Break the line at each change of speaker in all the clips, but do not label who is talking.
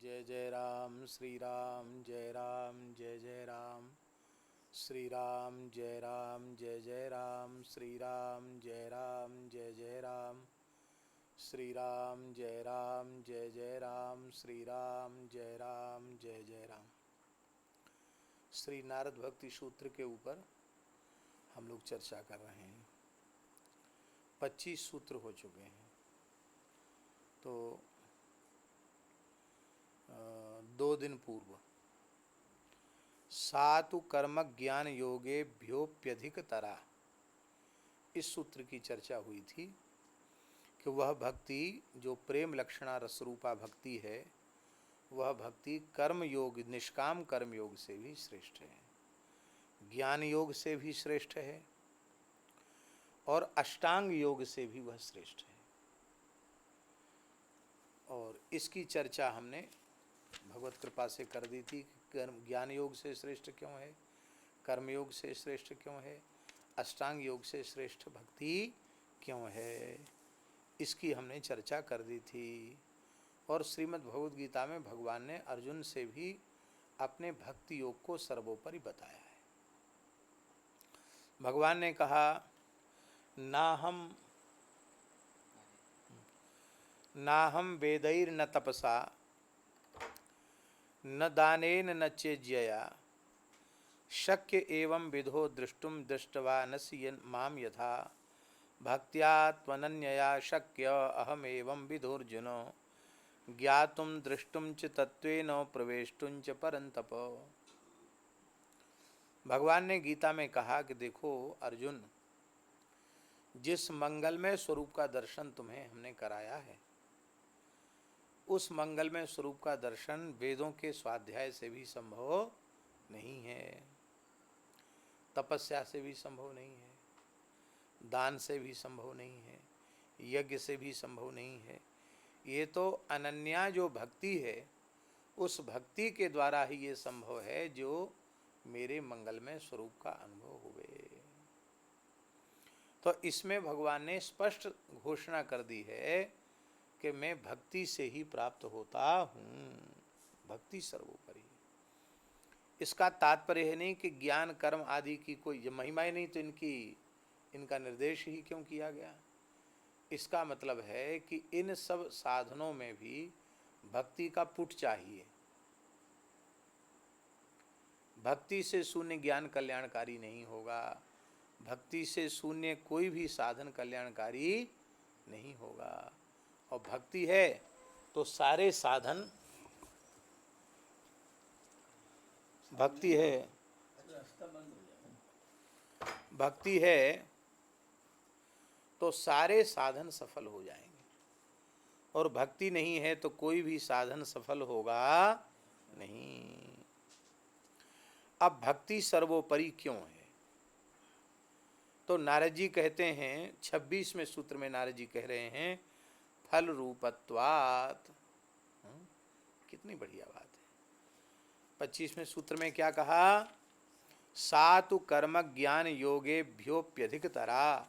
जय जय राम श्री राम जय राम जय जय राम श्री राम जय राम जय जय राम श्री राम जय राम जय जय राम श्री राम जय राम जय जय राम श्री राम जय राम जय जय राम। श्री नारद भक्ति सूत्र के ऊपर हम लोग चर्चा कर रहे हैं। 25 सूत्र हो चुके हैं। तो 2 दिन पूर्व सातु कर्म ज्ञान योगेभ्योप्यधिकतरा इस सूत्र की चर्चा हुई थी कि वह भक्ति जो प्रेम लक्षणा रसरूपा भक्ति है, वह भक्ति कर्म योग निष्काम कर्म योग से भी श्रेष्ठ है, ज्ञान योग से भी श्रेष्ठ है और अष्टांग योग से भी वह श्रेष्ठ है। और इसकी चर्चा हमने भगवत कृपा से कर दी थी। कर्म ज्ञान योग से श्रेष्ठ क्यों है, कर्म योग से श्रेष्ठ क्यों है, अष्टांग योग से श्रेष्ठ भक्ति क्यों है, इसकी हमने चर्चा कर दी थी। और श्रीमद् भगवद गीता में भगवान ने अर्जुन से भी अपने भक्ति योग को सर्वोपरि बताया है। भगवान ने कहा ना हम वेदैर्न तपसा न दानेन न चेज्यया शक्य एवं विधो द्रष्टुम दृष्टवा नसि माम यथा भक्त्या त्वनन्यया शक्य अहमेवं विधोर्जुन ज्ञातुम दृष्टुम च तत्वेन प्रवेष्टुम च परंतप। भगवान ने गीता में कहा कि देखो अर्जुन, जिस मंगलमय स्वरूप का दर्शन तुम्हें हमने कराया है, उस मंगलमय स्वरूप का दर्शन वेदों के स्वाध्याय से भी संभव नहीं है, तपस्या से भी संभव नहीं है, दान से भी संभव नहीं है, यज्ञ से भी संभव नहीं है। ये तो अनन्या जो भक्ति है, उस भक्ति के द्वारा ही ये संभव है जो मेरे मंगलमय स्वरूप का अनुभव हुए। तो इसमें भगवान ने स्पष्ट घोषणा कर दी है कि मैं भक्ति से ही प्राप्त होता हूँ, भक्ति सर्वोपरि। इसका तात्पर्य है नहीं कि ज्ञान कर्म आदि की कोई महिमा ही नहीं, तो इनका निर्देश ही क्यों किया गया। इसका मतलब है कि इन सब साधनों में भी भक्ति का पुट चाहिए। भक्ति से शून्य ज्ञान कल्याणकारी नहीं होगा, भक्ति से शून्य कोई भी साधन कल्याणकारी नहीं होगा। और भक्ति है तो सारे साधन, भक्ति है तो सारे साधन सफल हो जाएंगे, और भक्ति नहीं है तो कोई भी साधन सफल होगा नहीं। अब भक्ति सर्वोपरि क्यों है, तो नारद जी कहते हैं 26वें सूत्र में नारद जी कह रहे हैं फल रूपत्वात्। कितनी बढ़िया बात है। 25वें सूत्र में क्या कहा, सातु कर्म ज्ञान योगेभ्योप्यधिकतरा,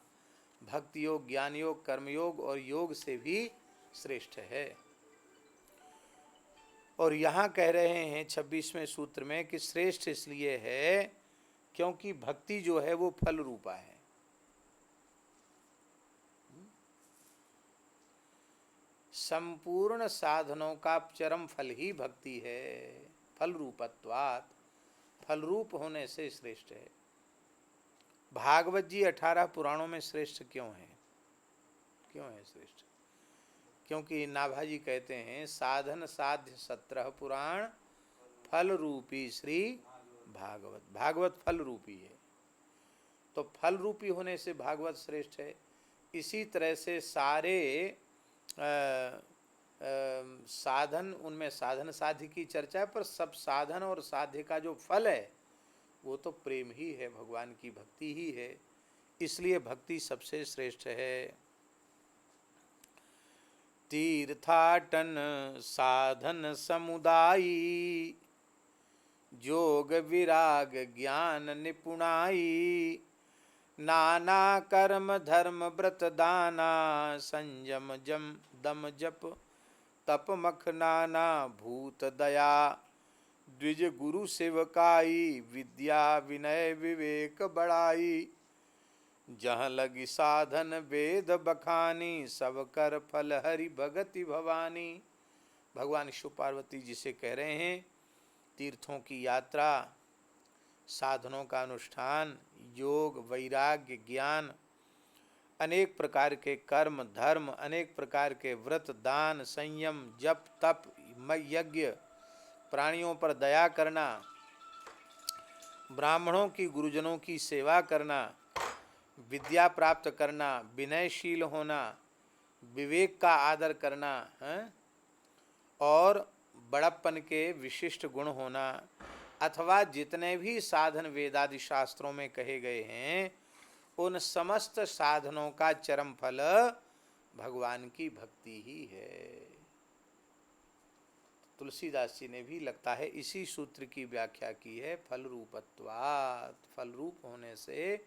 भक्ति योग ज्ञान योग कर्म योग और योग से भी श्रेष्ठ है। और यहाँ कह रहे हैं 26वें सूत्र में कि श्रेष्ठ इसलिए है क्योंकि भक्ति जो है वो फल रूपा है। संपूर्ण साधनों का चरम फल ही भक्ति है। फल रूपत्वात्, फल रूप होने से श्रेष्ठ है। भागवत जी 18 पुराणों में श्रेष्ठ क्यों है, क्यों है श्रेष्ठ? क्योंकि नाभाजी कहते हैं साधन साध्य 17 पुराण फल रूपी श्री भागवत। भागवत फल रूपी है, तो फल रूपी होने से भागवत श्रेष्ठ है। इसी तरह से सारे साधन, उनमें साधन साध्य की चर्चा है, पर सब साधन और साध्य का जो फल है वो तो प्रेम ही है, भगवान की भक्ति ही है। इसलिए भक्ति सबसे श्रेष्ठ है। तीर्थाटन साधन समुदायी जोग विराग ज्ञान निपुणाई नाना कर्म धर्म व्रत दाना संयम जम दम जप तप मख नाना भूत दया, द्विज गुरु सेवकाई, विद्या विनय विवेक बड़ाई, जहाँ लगी साधन वेद बखानी, सब कर फल हरि भगति भवानी। भगवान शिव पार्वती जी से कह रहे हैं, तीर्थों की यात्रा, साधनों का अनुष्ठान, योग वैराग्य ज्ञान, अनेक प्रकार के कर्म धर्म, अनेक प्रकार के व्रत दान संयम जप तप यज्ञ, प्राणियों पर दया करना, ब्राह्मणों की गुरुजनों की सेवा करना, विद्या प्राप्त करना, विनयशील होना, विवेक का आदर करना है, और बड़प्पन के विशिष्ट गुण होना, अथवा जितने भी साधन वेदादि शास्त्रों में कहे गए हैं, उन समस्त साधनों का चरम फल भगवान की भक्ति ही है। तुलसीदास जी ने भी लगता है इसी सूत्र की व्याख्या की है, फल रूपत्वात्, फल रूप होने से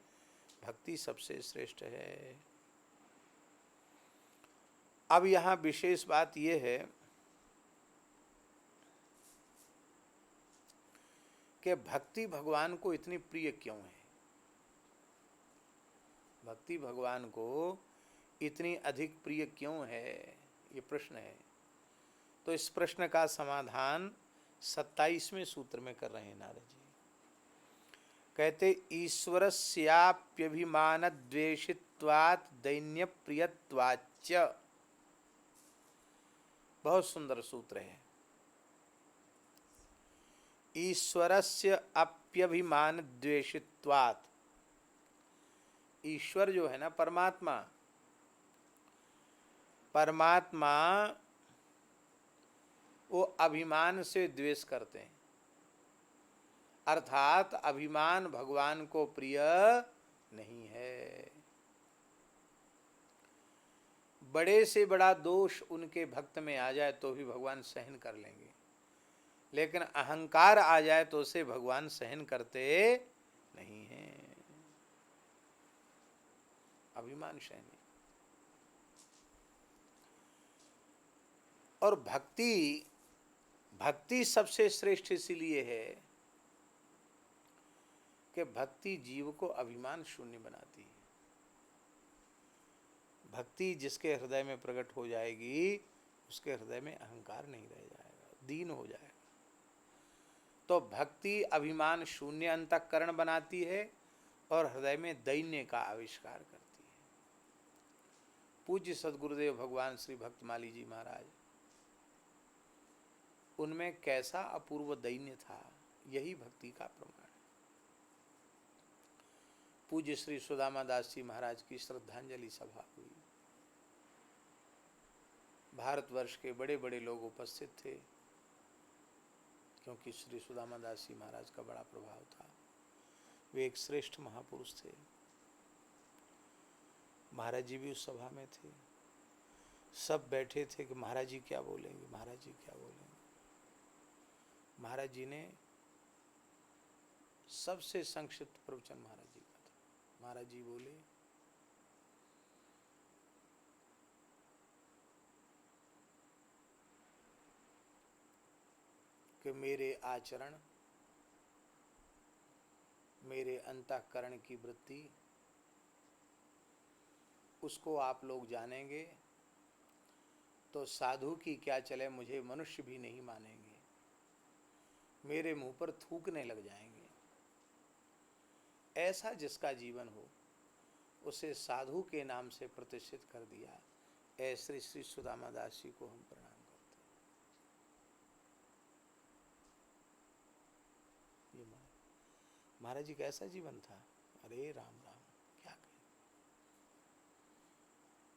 भक्ति सबसे श्रेष्ठ है। अब यहाँ विशेष बात यह है कि भक्ति भगवान को इतनी प्रिय क्यों है, भक्ति भगवान को इतनी अधिक प्रिय क्यों है, ये प्रश्न है। तो इस प्रश्न का समाधान 27वें सूत्र में कर रहे हैं नारद जी। कहते ईश्वरस्याप्यभिमान द्वेषित्वात् दैन्य प्रियत्वाच्च, बहुत सुंदर सूत्र है। ईश्वरस्य अप्यभिमान द्वेषित्वात्, ईश्वर जो है ना परमात्मा, परमात्मा वो अभिमान से द्वेष करते हैं, अर्थात अभिमान भगवान को प्रिय नहीं है। बड़े से बड़ा दोष उनके भक्त में आ जाए तो भी भगवान सहन कर लेंगे, लेकिन अहंकार आ जाए तो उसे भगवान सहन करते नहीं हैं। अभिमान सहन। और भक्ति, भक्ति सबसे श्रेष्ठ इसीलिए है कि भक्ति जीव को अभिमान शून्य बनाती है। भक्ति जिसके हृदय में प्रकट हो जाएगी, उसके हृदय में अहंकार नहीं रह जाएगा, दीन हो जाएगा। तो भक्ति अभिमान शून्य अंतःकरण बनाती है और हृदय में दैन्य का आविष्कार करती है। पूज्य सद्गुरुदेव भगवान श्री भक्तमाली जी महाराज, उनमें कैसा अपूर्व दैन्य था, यही भक्ति का प्रमाण है। पूज्य श्री सुदामा दास जी महाराज की श्रद्धांजलि सभा हुई, भारतवर्ष के बड़े बड़े लोग उपस्थित थे, क्योंकि श्री सुदामा दास जी महाराज का बड़ा प्रभाव था। वे एक श्रेष्ठ महापुरुष थे। महाराज जी भी उस सभा में थे। सब बैठे थे कि महाराज जी क्या बोलेंगे, महाराज जी क्या बोलेंगे। महाराज जी ने सबसे संक्षिप्त प्रवचन महाराज जी का था। महाराज जी बोले, कि मेरे आचरण, मेरे अंतःकरण की वृत्ति, उसको आप लोग जानेंगे तो साधु की क्या चले, मुझे मनुष्य भी नहीं मानेंगे, मेरे मुंह पर थूकने लग जाएंगे। ऐसा जिसका जीवन हो उसे साधु के नाम से प्रतिष्ठित कर दिया। ऐसे श्री सुदामा दास जी को हम प्रणाम करते हैं। ये महाराज जी का ऐसा जीवन था। अरे राम राम, क्या कहें।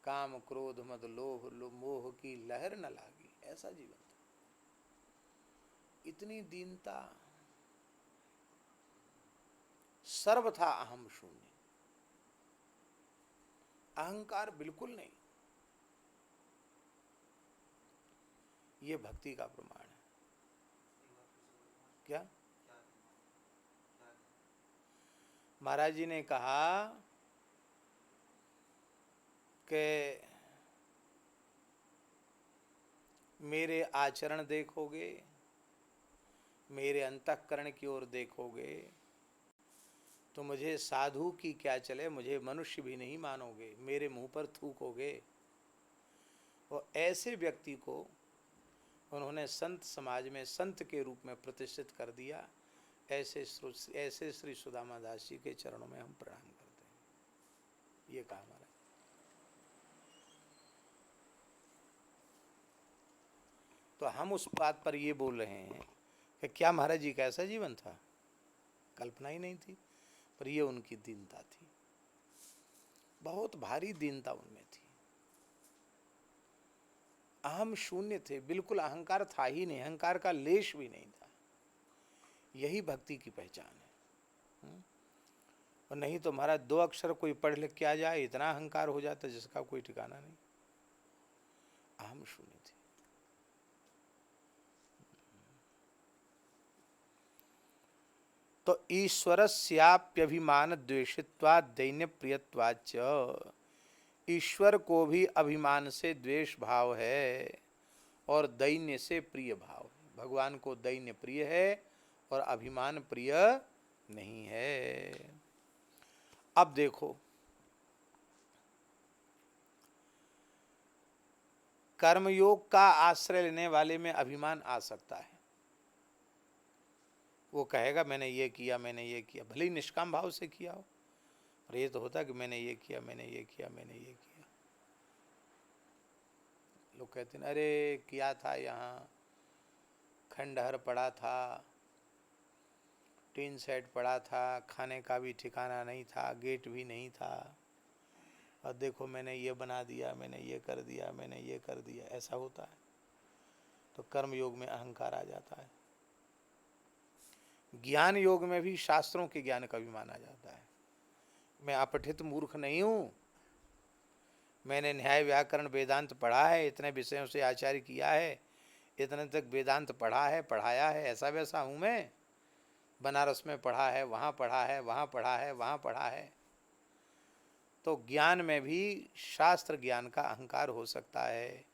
काम क्रोध मद लोभ मोह की लहर न लागी, ऐसा जीवन था। इतनी दीनता, सर्वथा अहम शून्य, अहंकार बिल्कुल नहीं। ये भक्ति का प्रमाण है। क्या महाराज जी ने कहा कि मेरे आचरण देखोगे, मेरे अंतःकरण की ओर देखोगे, तो मुझे साधु की क्या चले, मुझे मनुष्य भी नहीं मानोगे, मेरे मुंह पर थूकोगे। और ऐसे व्यक्ति को उन्होंने संत समाज में संत के रूप में प्रतिष्ठित कर दिया। ऐसे श्री सुदामा दास जी के चरणों में हम प्रणाम करते हैं। ये कहा हमारा। तो हम उस बात पर ये बोल रहे हैं कि क्या महाराज जी का ऐसा जीवन था, कल्पना ही नहीं थी, पर ये उनकी दीनता थी, बहुत भारी दीनता उनमें थी। अहम शून्य थे, बिल्कुल अहंकार था ही नहीं, अहंकार का लेश भी नहीं था। यही भक्ति की पहचान है। और नहीं तो महाराज 2 अक्षर कोई पढ़ लिख के आ जाए, इतना अहंकार हो जाता जिसका कोई ठिकाना नहीं। अहम शून्य थे। तो ईश्वरस्याप्यभिमान द्वेषित्वात् दैन्य प्रियत्वाच्च, ईश्वर को भी अभिमान से द्वेष भाव है और दैन्य से प्रिय भाव है। भगवान को दैन्य प्रिय है और अभिमान प्रिय नहीं है। अब देखो, कर्मयोग का आश्रय लेने वाले में अभिमान आ सकता है। वो कहेगा मैंने ये किया, मैंने ये किया, भले ही निष्काम भाव से किया हो, पर ये तो होता है कि मैंने ये किया, मैंने ये किया, मैंने ये किया। लोग कहते हैं अरे किया था, यहाँ खंडहर पड़ा था, टीन सेट पड़ा था, खाने का भी ठिकाना नहीं था, गेट भी नहीं था, और देखो मैंने ये बना दिया, मैंने ये कर दिया, मैंने ये कर दिया। ऐसा होता है। तो कर्म योग में अहंकार आ जाता है। ज्ञान योग में भी शास्त्रों के ज्ञान का अभिमान आ जाता है। मैं अपठित मूर्ख नहीं हूँ, मैंने न्याय व्याकरण वेदांत पढ़ा है, इतने विषयों से आचार्य किया है, इतने तक वेदांत पढ़ा है, पढ़ाया है, ऐसा वैसा हूँ मैं। बनारस में पढ़ा है, वहाँ पढ़ा है, वहाँ पढ़ा है, वहाँ पढ़ा है। तो ज्ञान में भी शास्त्र ज्ञान का अहंकार हो सकता है,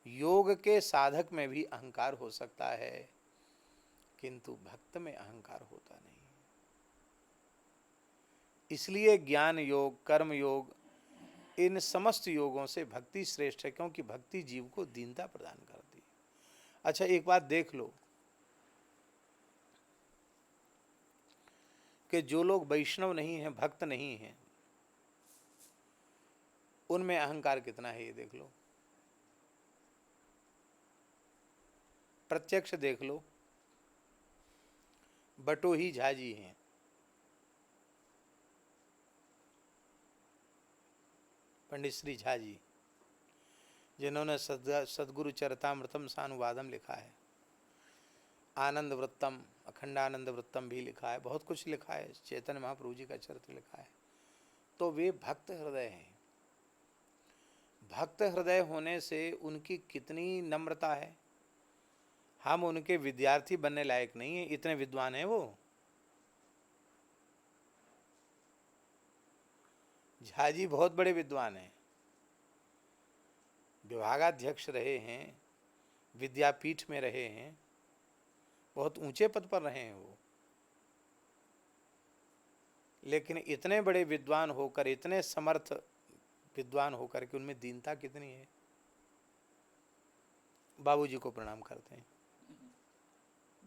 योग के साधक में भी अहंकार हो सकता है, किंतु भक्त में अहंकार होता नहीं। इसलिए ज्ञान योग, कर्म योग, इन समस्त योगों से भक्ति श्रेष्ठ है, क्योंकि भक्ति जीव को दीनता प्रदान करती है। अच्छा एक बात देख लो कि जो लोग वैष्णव नहीं हैं, भक्त नहीं हैं, उनमें अहंकार कितना है ये देख लो। प्रत्यक्ष देख लो। बटोही झा जी हैं, पंडित श्री झा जी, जिन्होंने सदगुरु चरितामृतम सानुवादम लिखा है, आनंद वृत्तम, अखंडानंद वृत्तम भी लिखा है, बहुत कुछ लिखा है, चैतन्य महाप्रभु जी का चरित्र लिखा है। तो वे भक्त हृदय हैं। भक्त हृदय होने से उनकी कितनी नम्रता है। हम उनके विद्यार्थी बनने लायक नहीं है, इतने विद्वान हैं वो। झा जी बहुत बड़े विद्वान हैं, विभागाध्यक्ष रहे हैं, विद्यापीठ में रहे हैं, बहुत ऊंचे पद पर रहे हैं वो। लेकिन इतने बड़े विद्वान होकर, इतने समर्थ विद्वान होकर के उनमें दीनता कितनी है। बाबूजी को प्रणाम करते हैं,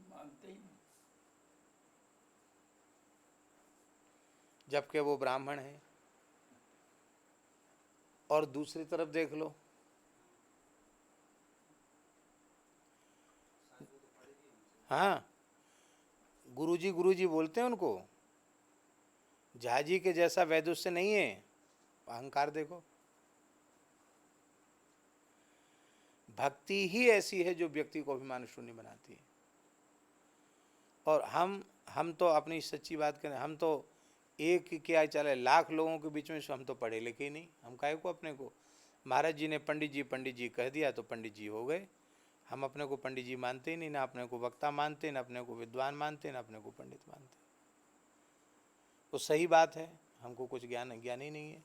मानते ही नहीं।
जबकि वो ब्राह्मण हैं। और दूसरी तरफ देख लो, हाँ, गुरुजी गुरुजी बोलते हैं उनको। झा जी के जैसा वैदुष्य नहीं है। अहंकार देखो। भक्ति ही ऐसी है जो व्यक्ति को अभिमान शून्य बनाती है। और हम तो अपनी सच्ची बात करें, हम तो एक क्या चले लाख लोगों के बीच में हम तो पढ़े लिखे ही नहीं। हम काहे को अपने को, महाराज जी ने पंडित जी कह दिया तो पंडित जी हो गए। हम अपने को पंडित जी मानते ही नहीं, ना अपने को वक्ता मानते, ना अपने को विद्वान मानते, ना अपने को पंडित मानते। तो सही बात है, हमको कुछ ज्ञान ही नहीं है।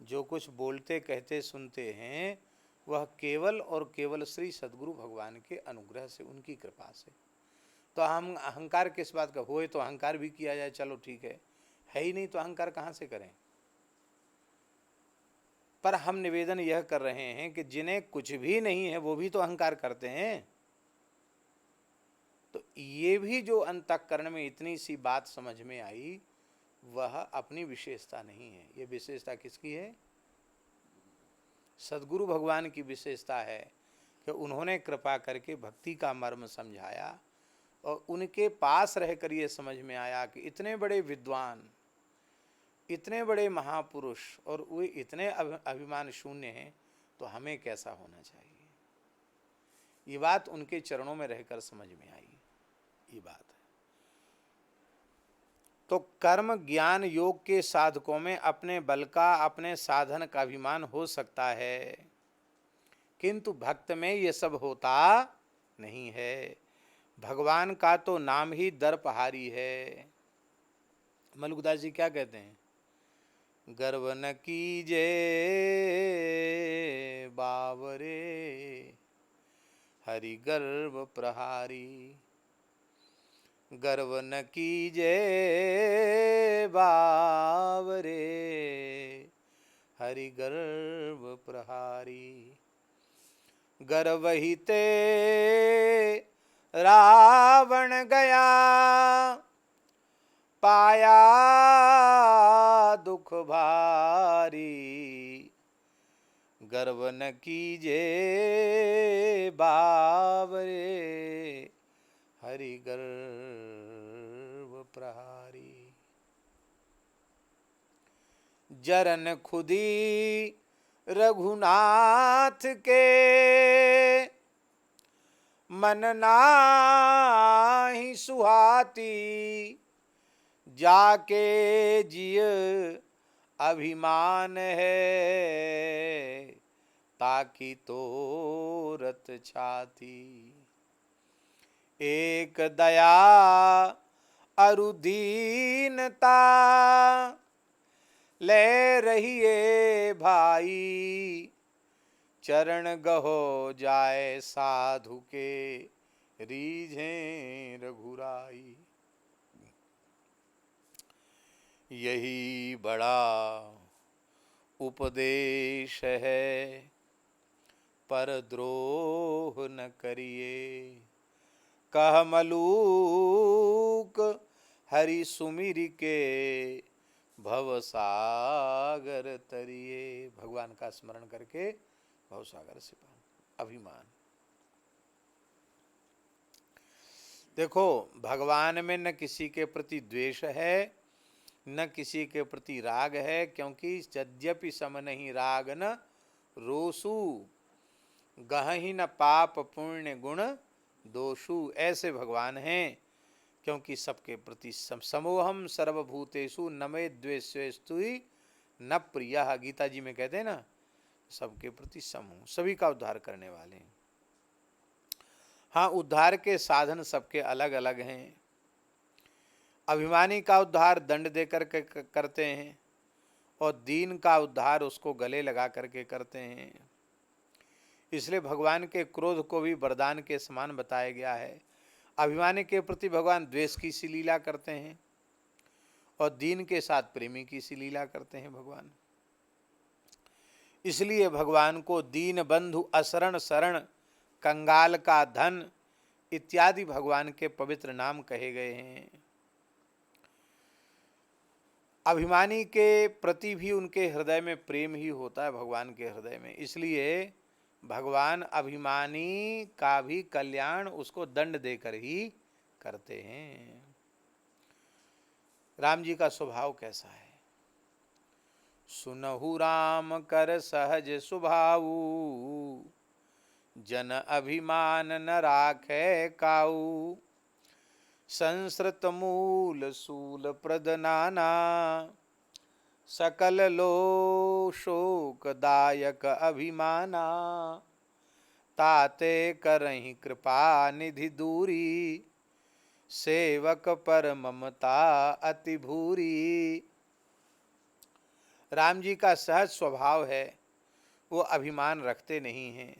जो कुछ बोलते कहते सुनते हैं वह केवल और केवल श्री सद्गुरु भगवान के अनुग्रह से, उनकी कृपा से। तो हम अहंकार किस बात का होए, तो अहंकार भी किया जाए, चलो ठीक है ही नहीं तो अहंकार कहाँ से करें। पर हम निवेदन यह कर रहे हैं कि जिन्हें कुछ भी नहीं है वो भी तो अहंकार करते हैं। तो ये भी जो अंतःकरण में इतनी सी बात समझ में आई, वह अपनी विशेषता नहीं है। ये विशेषता किसकी है? सद्गुरु भगवान की विशेषता है कि उन्होंने कृपा करके भक्ति का मर्म समझाया और उनके पास रहकर ये समझ में आया कि इतने बड़े विद्वान, इतने बड़े महापुरुष और वे इतने अभिमान शून्य हैं, तो हमें कैसा होना चाहिए। ये बात उनके चरणों में रहकर समझ में आई। ये बात है। तो कर्म ज्ञान योग के साधकों में अपने बल का, अपने साधन का अभिमान हो सकता है, किंतु भक्त में ये सब होता नहीं है। भगवान का तो नाम ही दर्पहारी है। मलुकदास जी क्या कहते हैं? गर्व न कीजे बावरे, हरि गर्व प्रहारी। गर्व न कीजे बावरे, हरि गर्व प्रहारी। गर्व ही ते रावण गया, पाया दुख भारी। गर्व न कीजे बावरे, हरि गर्व प्रहारी। जरन खुदी रघुनाथ के, मन नाहि सुहाती। जाके जिय अभिमान है, ताकि तोरत छाती। एक दया अरुदीनता, ले रहिए भाई। चरण गहो जाए साधु के, रीझें रघुराई। यही बड़ा उपदेश है, पर द्रोह न करिए। कह मलूक हरि सुमिर के, भव सागर तरिए। भगवान का स्मरण करके भव सागर से पार। अभिमान देखो, भगवान में न किसी के प्रति द्वेष है, न किसी के प्रति राग है, क्योंकि यद्यपि सम नहीं राग न रोसु। गहहि न पाप पुण्य गुण दोषु। ऐसे भगवान हैं, क्योंकि सबके प्रति समोहम सर्वभूतेषु न मे द्वेष्यस्तुहि न प्रियः। गीता जी में कहते हैं ना, सबके प्रति समूह, सभी का उद्धार करने वाले हैं। हाँ, उद्धार के साधन सबके अलग अलग हैं। अभिमानी का उद्धार दंड देकर के करते हैं, और दीन का उद्धार उसको गले लगा करके करते हैं। इसलिए भगवान के क्रोध को भी वरदान के समान बताया गया है। अभिमानी के प्रति भगवान द्वेष की सी लीला करते हैं, और दीन के साथ प्रेमी की सी लीला करते हैं भगवान। इसलिए भगवान को दीन बंधु, अशरण शरण, कंगाल का धन इत्यादि भगवान के पवित्र नाम कहे गए हैं। अभिमानी के प्रति भी उनके हृदय में प्रेम ही होता है, भगवान के हृदय में। इसलिए भगवान अभिमानी का भी कल्याण उसको दंड देकर ही करते हैं। राम जी का स्वभाव कैसा है? सुनहु राम कर सहज स्वभाऊ, जन अभिमान न राखे काऊ। संस्कृत मूल सूल प्रद नाना, सकल लो शोकदायक अभिमाना। ताते करहि कृपा निधि दूरी, सेवक पर ममता अति भूरी। राम जी का सहज स्वभाव है, वो अभिमान रखते नहीं हैं।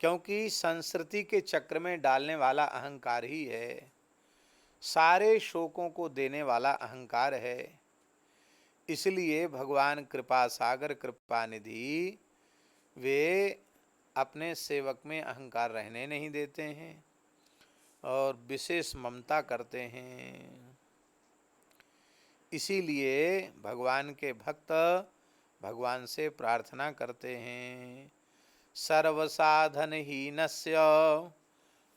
क्योंकि संस्कृति के चक्र में डालने वाला अहंकार ही है, सारे शोकों को देने वाला अहंकार है। इसलिए भगवान कृपा सागर कृपा निधि वे अपने सेवक में अहंकार रहने नहीं देते हैं और विशेष ममता करते हैं। इसीलिए भगवान के भक्त भगवान से प्रार्थना करते हैं, सर्वसाधनहीनस्य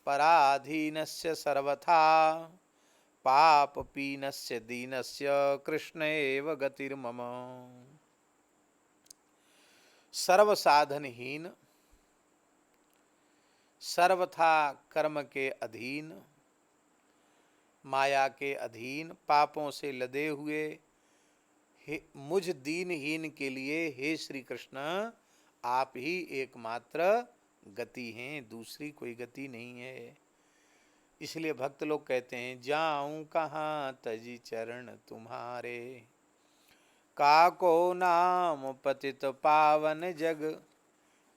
पराधीनस्य सर्वथा पापपीनस्य दीनस्य कृष्ण एव गतिर्मम। सर्वसाधनहीन, सर्वथा कर्म के अधीन, माया के अधीन, पापों से लदे हुए मुझ दीनहीन के लिए हे श्री कृष्ण आप ही एकमात्र गति हैं, दूसरी कोई गति नहीं है। इसलिए भक्त लोग कहते हैं, जाऊं कहाँ तजी चरण तुम्हारे, काको नाम पतित पावन जग,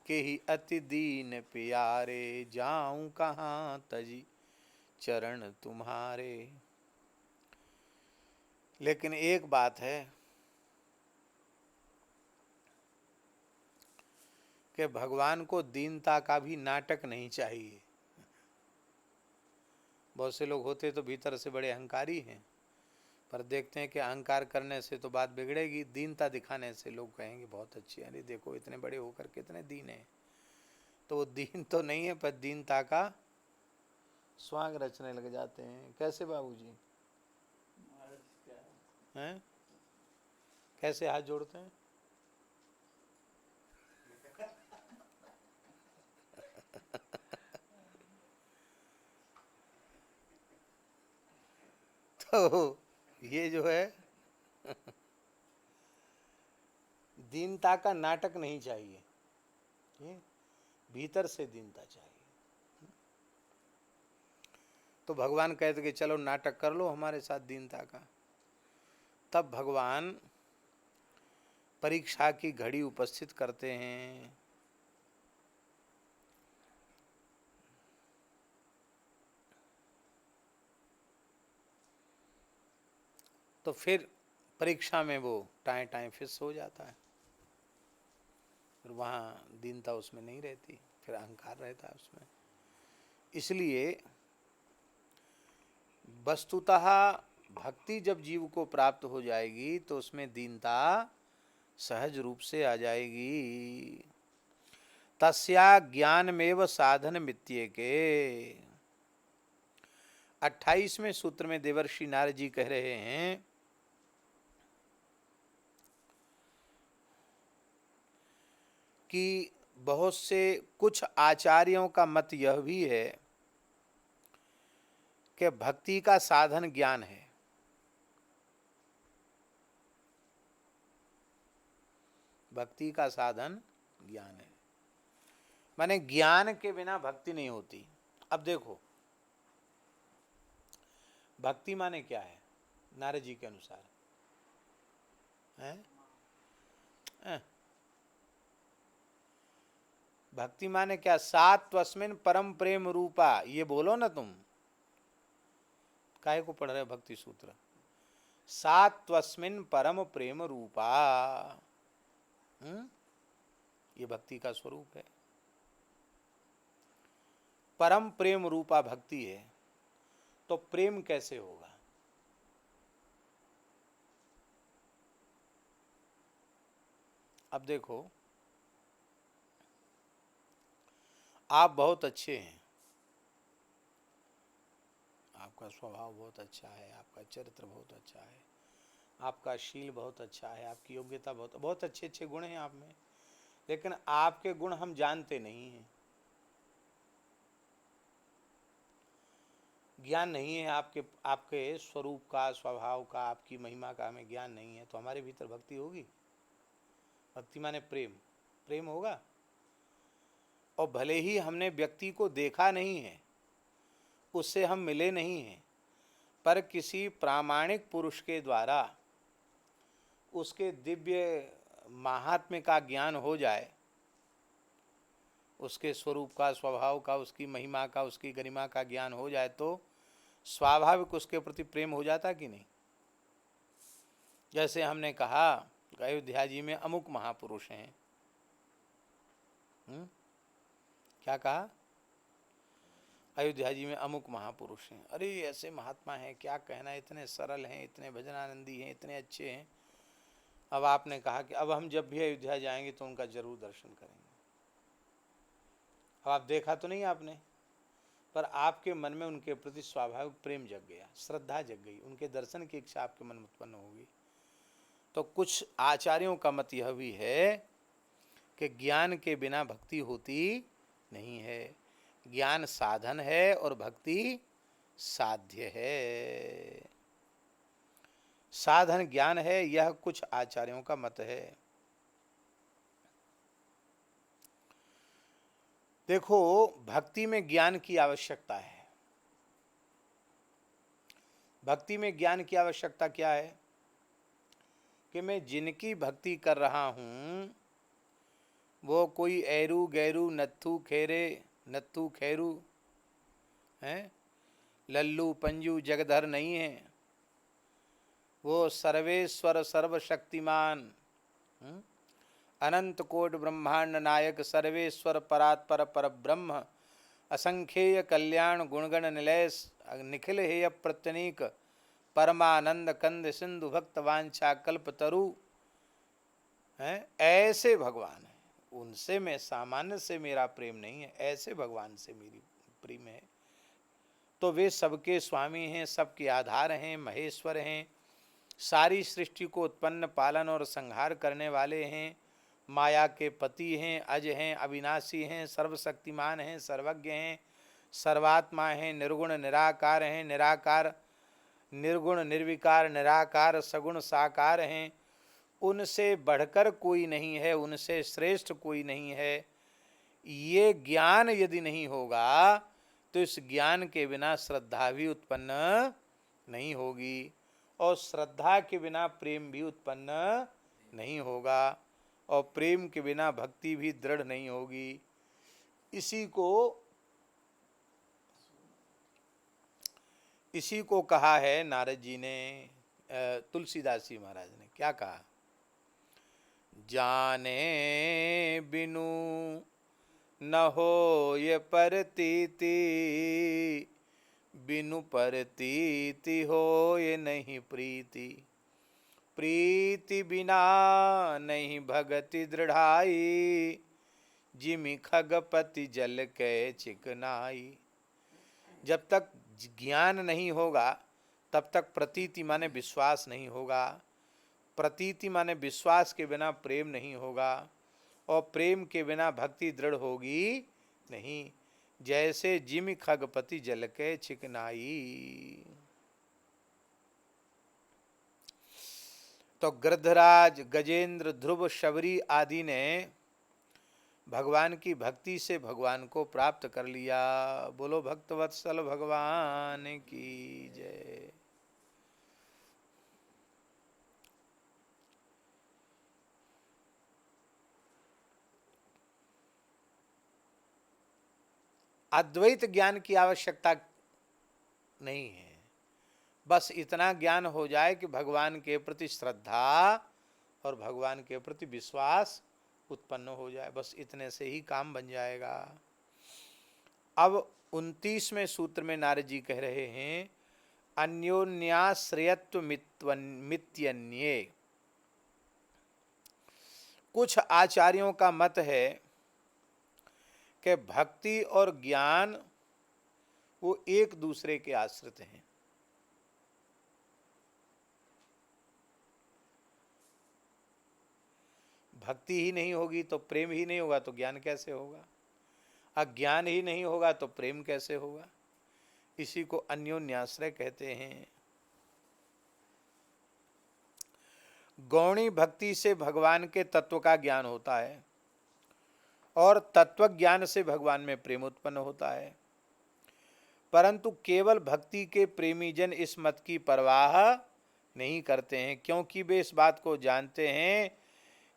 के ही अति दीन प्यारे, जाऊं कहाँ तजी चरण तुम्हारे। लेकिन एक बात है कि भगवान को दीनता का भी नाटक नहीं चाहिए। बहुत से लोग होते तो भीतर से बड़े अहंकारी हैं, पर देखते हैं कि अहंकार करने से तो बात बिगड़ेगी, दीनता दिखाने से लोग कहेंगे बहुत अच्छी, अरे देखो इतने बड़े होकर कितने दीन हैं। तो वो दीन तो नहीं है, पर दीनता का स्वांग रचने लग जाते हैं। कैसे बाबूजी हैं? कैसे हाथ जोड़ते हैं? तो ये जो है दीनता का नाटक नहीं चाहिए, ये भीतर से दीनता चाहिए। तो भगवान कहते कि चलो नाटक कर लो हमारे साथ दीनता का। तब भगवान परीक्षा की घड़ी उपस्थित करते हैं। तो फिर परीक्षा में वो टाइम टाइम फिक्स हो जाता है, फिर वहाँ दीनता उसमें नहीं रहती, फिर अहंकार रहता है उसमें। इसलिए वस्तुतः भक्ति जब जीव को प्राप्त हो जाएगी तो उसमें दीनता सहज रूप से आ जाएगी। तस्या ज्ञानमेव साधन मित्येके। 28वें सूत्र में देवर्षि नारद जी कह रहे हैं कि बहुत से कुछ आचार्यों का मत यह भी है कि भक्ति का साधन ज्ञान है। भक्ति का साधन ज्ञान है, माने ज्ञान के बिना भक्ति नहीं होती। अब देखो भक्ति माने क्या है नारद जी के अनुसार है? भक्ति माने क्या? सात्वस्मिन् परम प्रेम रूपा। ये बोलो ना तुम, काहे को पढ़ रहे भक्ति सूत्र? सात्वस्मिन् परम प्रेम रूपा, ये भक्ति का स्वरूप है। परम प्रेम रूपा भक्ति है, तो प्रेम कैसे होगा? अब देखो आप बहुत अच्छे हैं, आपका स्वभाव बहुत अच्छा है, आपका चरित्र बहुत अच्छा है, आपका शील बहुत अच्छा है, आपकी योग्यता बहुत अच्छे अच्छे गुण हैं आप में, लेकिन आपके गुण हम जानते नहीं हैं। ज्ञान नहीं है आपके स्वरूप का, स्वभाव का, आपकी महिमा का हमें ज्ञान नहीं है, तो हमारे भीतर भक्ति होगी? भक्ति माने प्रेम, प्रेम होगा। और भले ही हमने व्यक्ति को देखा नहीं है, उससे हम मिले नहीं हैं, पर किसी प्रामाणिक पुरुष के द्वारा उसके दिव्य महात्म्य का ज्ञान हो जाए, उसके स्वरूप का, स्वभाव का, उसकी महिमा का, उसकी गरिमा का ज्ञान हो जाए तो स्वाभाविक उसके प्रति प्रेम हो जाता कि नहीं। जैसे हमने कहा अयोध्या जी में अमुक महापुरुष हैं, क्या कहा, अयोध्या जी में अमुक महापुरुष हैं, अरे ऐसे महात्मा हैं, क्या कहना, इतने सरल हैं, इतने भजनानंदी हैं, इतने अच्छे हैं। अब आपने कहा कि अब हम जब भी अयोध्या जाएंगे तो उनका जरूर दर्शन करेंगे। अब आप देखा तो नहीं आपने, पर आपके मन में उनके प्रति स्वाभाविक प्रेम जग गया, श्रद्धा जग गई, उनके दर्शन की इच्छा आपके मन में उत्पन्न होगी। तो कुछ आचार्यों का मत यह भी है कि ज्ञान के बिना भक्ति होती नहीं है, ज्ञान साधन है और भक्ति साध्य है। साधन ज्ञान है, यह कुछ आचार्यों का मत है। देखो, भक्ति में ज्ञान की आवश्यकता है। भक्ति में ज्ञान की आवश्यकता क्या है कि मैं जिनकी भक्ति कर रहा हूं वो कोई ऐरू गैरू नत्थू खैरू हैं, लल्लू पंजू जगधर नहीं है, वो सर्वेश्वर सर्वशक्तिमान अनंत कोट ब्रह्मांड नायक सर्वेश्वर परात्पर पर ब्रह्म असंख्येय कल्याण गुणगण निलय निखिल हेय प्रत्यनीक परमानंद कंद सिंधु भक्त वांछा कल्प तरु हैं, ऐसे भगवान है। उनसे मैं सामान्य से मेरा प्रेम नहीं है, ऐसे भगवान से मेरी प्रेम है। तो वे सबके स्वामी हैं, सबके आधार हैं, महेश्वर हैं, सारी सृष्टि को उत्पन्न पालन और संहार करने वाले हैं, माया के पति हैं, अज हैं, अविनाशी हैं, सर्वशक्तिमान हैं, सर्वज्ञ हैं, सर्वात्मा हैं, निर्गुण निराकार हैं, निराकार निर्गुण निर्विकार निराकार सगुण साकार हैं। उनसे बढ़कर कोई नहीं है, उनसे श्रेष्ठ कोई नहीं है। ये ज्ञान यदि नहीं होगा तो इस ज्ञान के बिना श्रद्धा भी उत्पन्न नहीं होगी, और श्रद्धा के बिना प्रेम भी उत्पन्न नहीं होगा, और प्रेम के बिना भक्ति भी दृढ़ नहीं होगी। इसी को कहा है नारद जी ने, तुलसीदास जी महाराज ने क्या कहा, जाने बिनु न हो ये परतीति, बिनु परतीति हो ये नहीं प्रीति, प्रीति बिना नहीं भगति दृढ़ाई, जिमि खगपति जल के चिकनाई। जब तक ज्ञान नहीं होगा तब तक प्रतीति माने विश्वास नहीं होगा, प्रतीति माने विश्वास के बिना प्रेम नहीं होगा, और प्रेम के बिना भक्ति दृढ़ होगी नहीं। जैसे जिमि खगपति जल के चिकनाई। तो गृद्धराज, गजेंद्र, ध्रुव, शबरी आदि ने भगवान की भक्ति से भगवान को प्राप्त कर लिया। बोलो भक्तवत्सल भगवान की जय। अद्वैत ज्ञान की आवश्यकता नहीं है, बस इतना ज्ञान हो जाए कि भगवान के प्रति श्रद्धा और भगवान के प्रति विश्वास उत्पन्न हो जाए, बस इतने से ही काम बन जाएगा। अब 29वें सूत्र में नारद जी कह रहे हैं, अन्योन्याश्रयत्व मित्यन्ये। कुछ आचार्यों का मत है कि भक्ति और ज्ञान वो एक दूसरे के आश्रित हैं। भक्ति ही नहीं होगी तो प्रेम ही नहीं होगा, तो ज्ञान कैसे होगा? अज्ञान ही नहीं होगा तो प्रेम कैसे होगा? इसी को अन्योन्याश्रय कहते हैं। गौणी भक्ति से भगवान के तत्व का ज्ञान होता है और तत्व ज्ञान से भगवान में प्रेम उत्पन्न होता है, परंतु केवल भक्ति के प्रेमी जन इस मत की परवाह नहीं करते हैं, क्योंकि वे इस बात को जानते हैं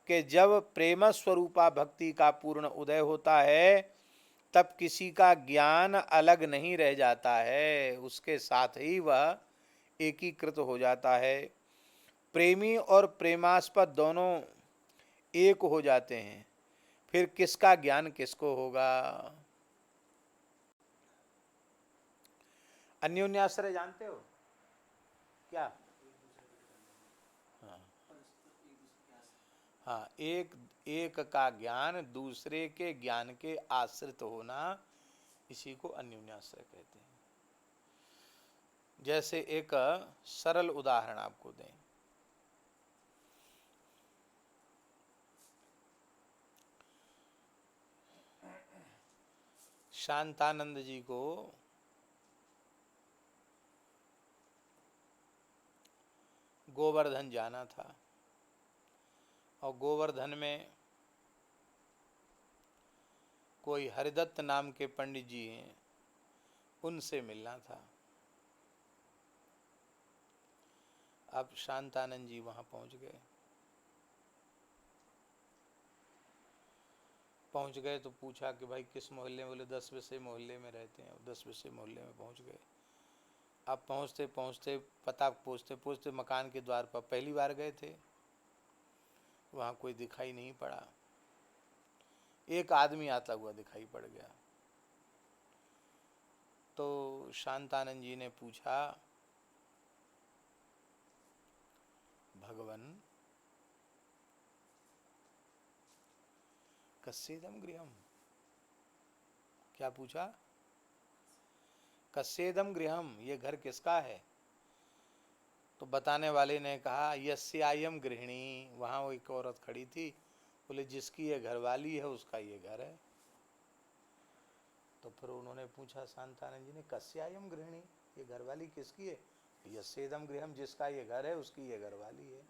कि जब प्रेम स्वरूपा भक्ति का पूर्ण उदय होता है तब किसी का ज्ञान अलग नहीं रह जाता है, उसके साथ ही वह एकीकृत हो जाता है। प्रेमी और प्रेमास्पद दोनों एक हो जाते हैं, फिर किसका ज्ञान किसको होगा। अन्योन्याश्रय जानते हो क्या? हाँ हाँ, एक का ज्ञान दूसरे के ज्ञान के आश्रित होना, इसी को अन्योन्याश्रय कहते हैं। जैसे एक सरल उदाहरण आपको दें। शांतानंद जी को गोवर्धन जाना था और गोवर्धन में कोई हरिदत्त नाम के पंडित जी हैं, उनसे मिलना था। अब शांतानंद जी वहां पहुंच गए। तो पूछा कि भाई किस मोहल्ले में? बोले 10 विषय मोहल्ले में रहते हैं। 10 विषय मोहल्ले में पहुंच गए। अब पहुंचते पहुंचते पता पूछते पूछते मकान के द्वार पर पहली बार गए थे, वहां कोई दिखाई नहीं पड़ा। एक आदमी आता हुआ दिखाई पड़ गया। तो शांतानंद जी ने पूछा, भगवन कस्येदम गृहम? क्या पूछा? कस्येदम गृहम, ये घर किसका है? तो बताने वाले ने कहा यस्यायम गृहिणी। वहां वो एक औरत खड़ी थी। बोले जिसकी ये घरवाली है उसका ये घर है। तो फिर उन्होंने पूछा शांतानंद जी ने, कस्यायम गृहिणी, ये घरवाली किसकी है? यस्येदम गृहम, जिसका ये घर है उसकी ये घरवाली है।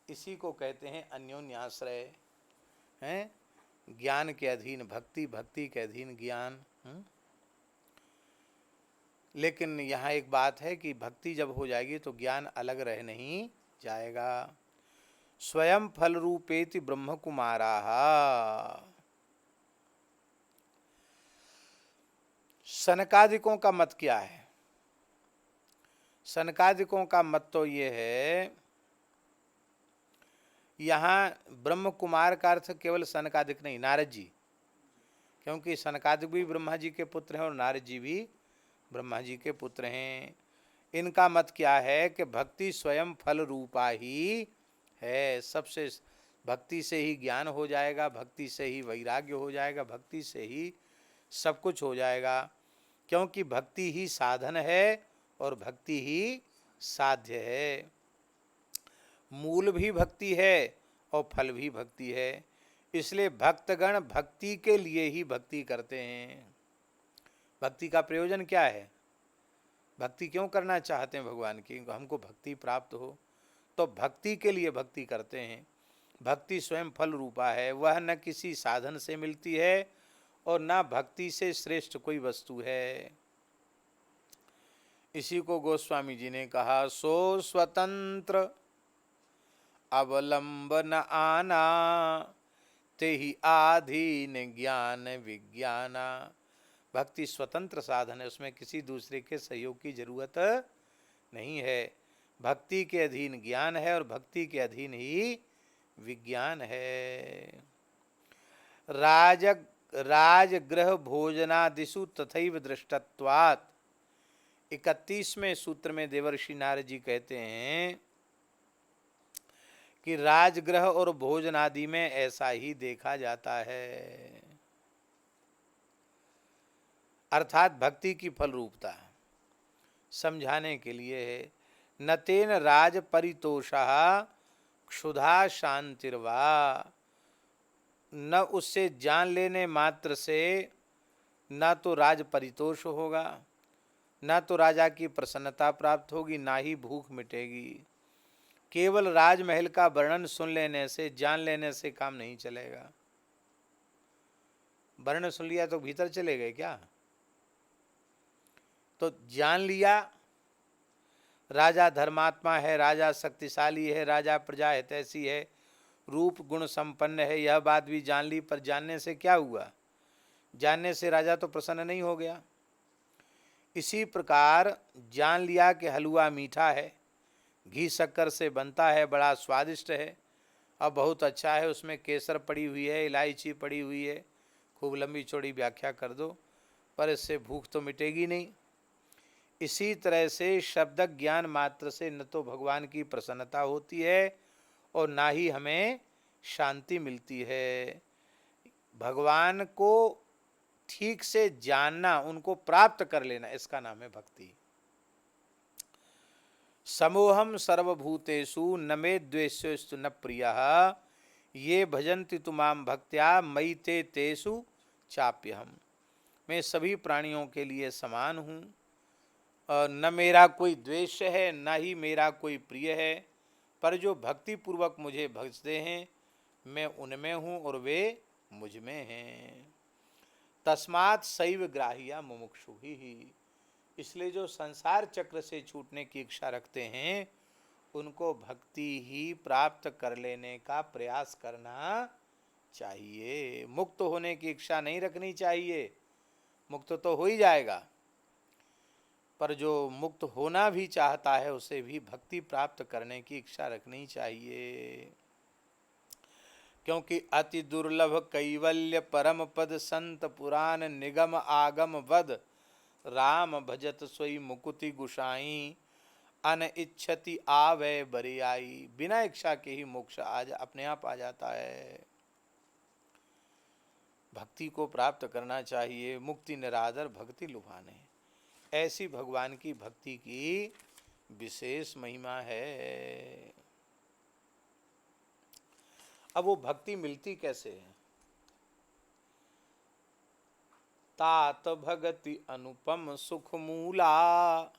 इसी को कहते हैं अन्योन्याश्रय। हैं, ज्ञान के अधीन भक्ति, भक्ति के अधीन ज्ञान। लेकिन यहाँ एक बात है कि भक्ति जब हो जाएगी तो ज्ञान अलग रह नहीं जाएगा। स्वयं फल रूपेति ब्रह्म कुमारा। सनकादिकों का मत क्या है? सनकादिकों का मत तो ये है, यहाँ ब्रह्म कुमार का अर्थ केवल सनकादिक नहीं, नारद जी, क्योंकि सनकादिक भी ब्रह्मा जी के पुत्र हैं और नारद जी भी ब्रह्मा जी के पुत्र हैं। इनका मत क्या है कि भक्ति स्वयं फल रूपा ही है। सबसे भक्ति से ही ज्ञान हो जाएगा, भक्ति से ही वैराग्य हो जाएगा, भक्ति से ही सब कुछ हो जाएगा, क्योंकि भक्ति ही साधन है और भक्ति ही साध्य है। मूल भी भक्ति है और फल भी भक्ति है। इसलिए भक्तगण भक्ति के लिए ही भक्ति करते हैं। भक्ति का प्रयोजन क्या है? भक्ति क्यों करना चाहते हैं भगवान की? हमको भक्ति प्राप्त हो, तो भक्ति के लिए भक्ति करते हैं। भक्ति स्वयं फल रूपा है, वह न किसी साधन से मिलती है और न भक्ति से श्रेष्ठ कोई वस्तु है। इसी को गोस्वामी जी ने कहा, सो स्वतंत्र अवलंबन आना, ते ही आधीन ज्ञान विज्ञाना। भक्ति स्वतंत्र साधन है, उसमें किसी दूसरे के सहयोग की जरूरत नहीं है। भक्ति के अधीन ज्ञान है और भक्ति के अधीन ही विज्ञान है। राजगृह भोजनादिषु तथैव दृष्टत्वात्। 31वें सूत्र में देवर्षि नारद जी कहते हैं कि राजगृह और भोजन आदि में ऐसा ही देखा जाता है। अर्थात भक्ति की फल रूपता समझाने के लिए है। न तेन राज परितोषः क्षुधा शांतिर्वा, न उससे जान लेने मात्र से न तो राज परितोष होगा, न तो राजा की प्रसन्नता प्राप्त होगी, ना ही भूख मिटेगी। केवल राजमहल का वर्णन सुन लेने से, जान लेने से काम नहीं चलेगा। वर्णन सुन लिया तो भीतर चले गए क्या? तो जान लिया राजा धर्मात्मा है, राजा शक्तिशाली है, राजा प्रजा हितैषी है, रूप गुण संपन्न है, यह बात भी जान ली, पर जानने से क्या हुआ? जानने से राजा तो प्रसन्न नहीं हो गया। इसी प्रकार जान लिया कि हलवा मीठा है, घी शक्कर से बनता है, बड़ा स्वादिष्ट है, अब बहुत अच्छा है, उसमें केसर पड़ी हुई है, इलायची पड़ी हुई है, खूब लंबी चौड़ी व्याख्या कर दो, पर इससे भूख तो मिटेगी नहीं। इसी तरह से शब्द ज्ञान मात्र से न तो भगवान की प्रसन्नता होती है और ना ही हमें शांति मिलती है। भगवान को ठीक से जानना, उनको प्राप्त कर लेना, इसका नाम है भक्ति। समोहम सर्वभूतेषु न मे द्वेष्योस्तु न प्रियः ये भजन्ति तुमाम भक्त्या मयि ते तेषु चाप्यहम्। मैं सभी प्राणियों के लिए समान हूँ, न मेरा कोई द्वेष है, न ही मेरा कोई प्रिय है, पर जो भक्ति पूर्वक मुझे भजते हैं मैं उनमें हूँ और वे मुझ में हैं। तस्मात् सैव ग्राह्या मुमुक्षु ही। इसलिए जो संसार चक्र से छूटने की इच्छा रखते हैं उनको भक्ति ही प्राप्त कर लेने का प्रयास करना चाहिए। मुक्त होने की इच्छा नहीं रखनी चाहिए, मुक्त तो हो ही जाएगा, पर जो मुक्त होना भी चाहता है उसे भी भक्ति प्राप्त करने की इच्छा रखनी चाहिए। क्योंकि अति दुर्लभ कैवल्य परम पद संत पुराण निगम आगम वद राम भजत सोई मुकुति गुसाई अन इच्छति आवे बरियाई। बिना इच्छा के ही मोक्ष आज अपने आप आ जाता है। भक्ति को प्राप्त करना चाहिए। मुक्ति निरादर भक्ति लुभाने, ऐसी भगवान की भक्ति की विशेष महिमा है। अब वो भक्ति मिलती कैसे है? तात भगति अनुपम सुख मूला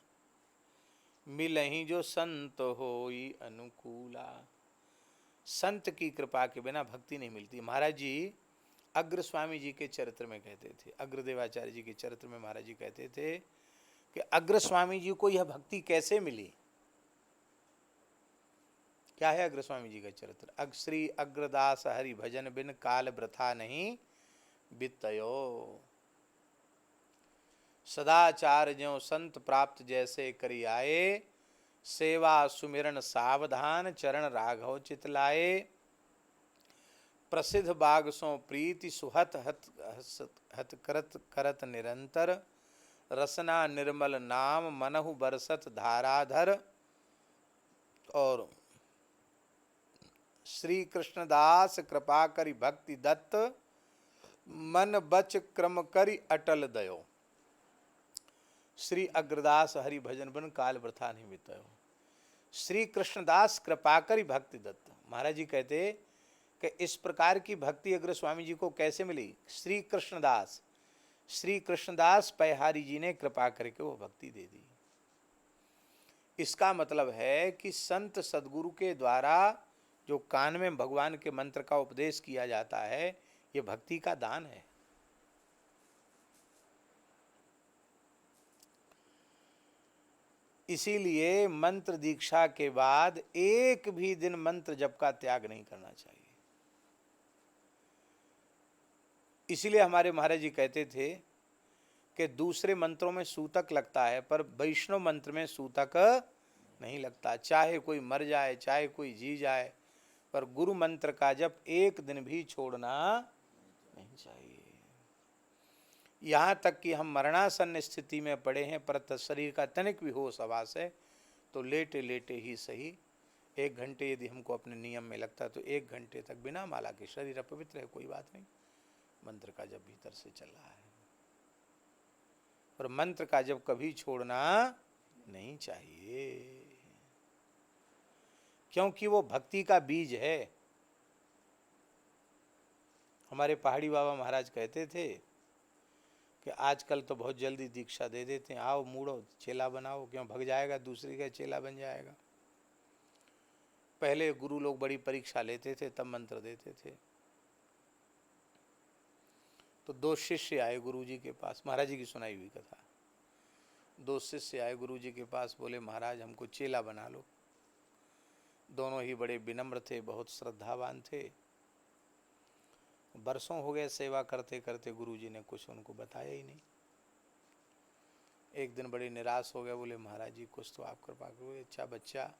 मिलहि जो संत होई अनुकूला। संत की कृपा के बिना भक्ति नहीं मिलती। महाराज जी अग्र स्वामी जी के चरित्र में कहते थे, अग्रदेवाचार्य जी के चरित्र में महाराज जी कहते थे कि अग्र स्वामी जी को यह भक्ति कैसे मिली। क्या है अग्र स्वामी जी का चरित्र? श्री अग्रदास हरि भजन बिन काल वृथा नहीं बितयो। सदाचार ज्यों संत प्राप्त जैसे करी आए, सेवा सुमिरन सावधान चरण राघव चितलाए। प्रसिद्ध बाग सो प्रीति सुहत हत करत करत निरंतर, रसना निर्मल नाम मनहु बरसत धाराधर। और श्री कृष्णदास कृपा करी भक्ति दत्त, मन बच क्रम करी अटल दयो। श्री अग्रदास हरि भजन बन काल वृथा नहीं बितायो। श्री कृष्णदास कृपा करी भक्ति दत्त। महाराज जी कहते कि इस प्रकार की भक्ति अग्र स्वामी जी को कैसे मिली? श्री कृष्णदास पैहारी जी ने कृपा करके वो भक्ति दे दी। इसका मतलब है कि संत सदगुरु के द्वारा जो कान में भगवान के मंत्र का उपदेश किया जाता है, ये भक्ति का दान है। इसीलिए मंत्र दीक्षा के बाद एक भी दिन मंत्र जप का त्याग नहीं करना चाहिए। इसीलिए हमारे महाराज जी कहते थे कि दूसरे मंत्रों में सूतक लगता है पर वैष्णव मंत्र में सूतक नहीं लगता। चाहे कोई मर जाए, चाहे कोई जी जाए, पर गुरु मंत्र का जप एक दिन भी छोड़ना नहीं चाहिए। यहाँ तक कि हम मरणासन्न स्थिति में पड़े हैं, पर शरीर का तनिक भी होश आभास है तो लेटे लेटे ही सही 1 घंटे यदि हमको अपने नियम में लगता है तो 1 घंटे तक बिना माला के, शरीर अपवित्र है कोई बात नहीं, मंत्र का जप भीतर से चल रहा है। और मंत्र का जप कभी छोड़ना नहीं चाहिए, क्योंकि वो भक्ति का बीज है। हमारे पहाड़ी बाबा महाराज कहते थे कि आजकल तो बहुत जल्दी दीक्षा दे देते हैं, आओ मूड़ो चेला बनाओ, क्यों भग जाएगा, दूसरे का चेला बन जाएगा। पहले गुरु लोग बड़ी परीक्षा लेते थे तब मंत्र देते थे। तो 2 शिष्य आए गुरु जी के पास, महाराज जी की सुनाई हुई कथा। 2 शिष्य आए गुरु जी के पास, बोले महाराज हमको चेला बना लो। दोनों ही बड़े विनम्र थे, बहुत श्रद्धावान थे। बरसों हो गए सेवा करते करते, गुरुजी ने कुछ उनको बताया ही नहीं। एक दिन बड़े निराश हो गए, बोले महाराज जी कुछ तो आप कृपा करो। अच्छा बच्चा,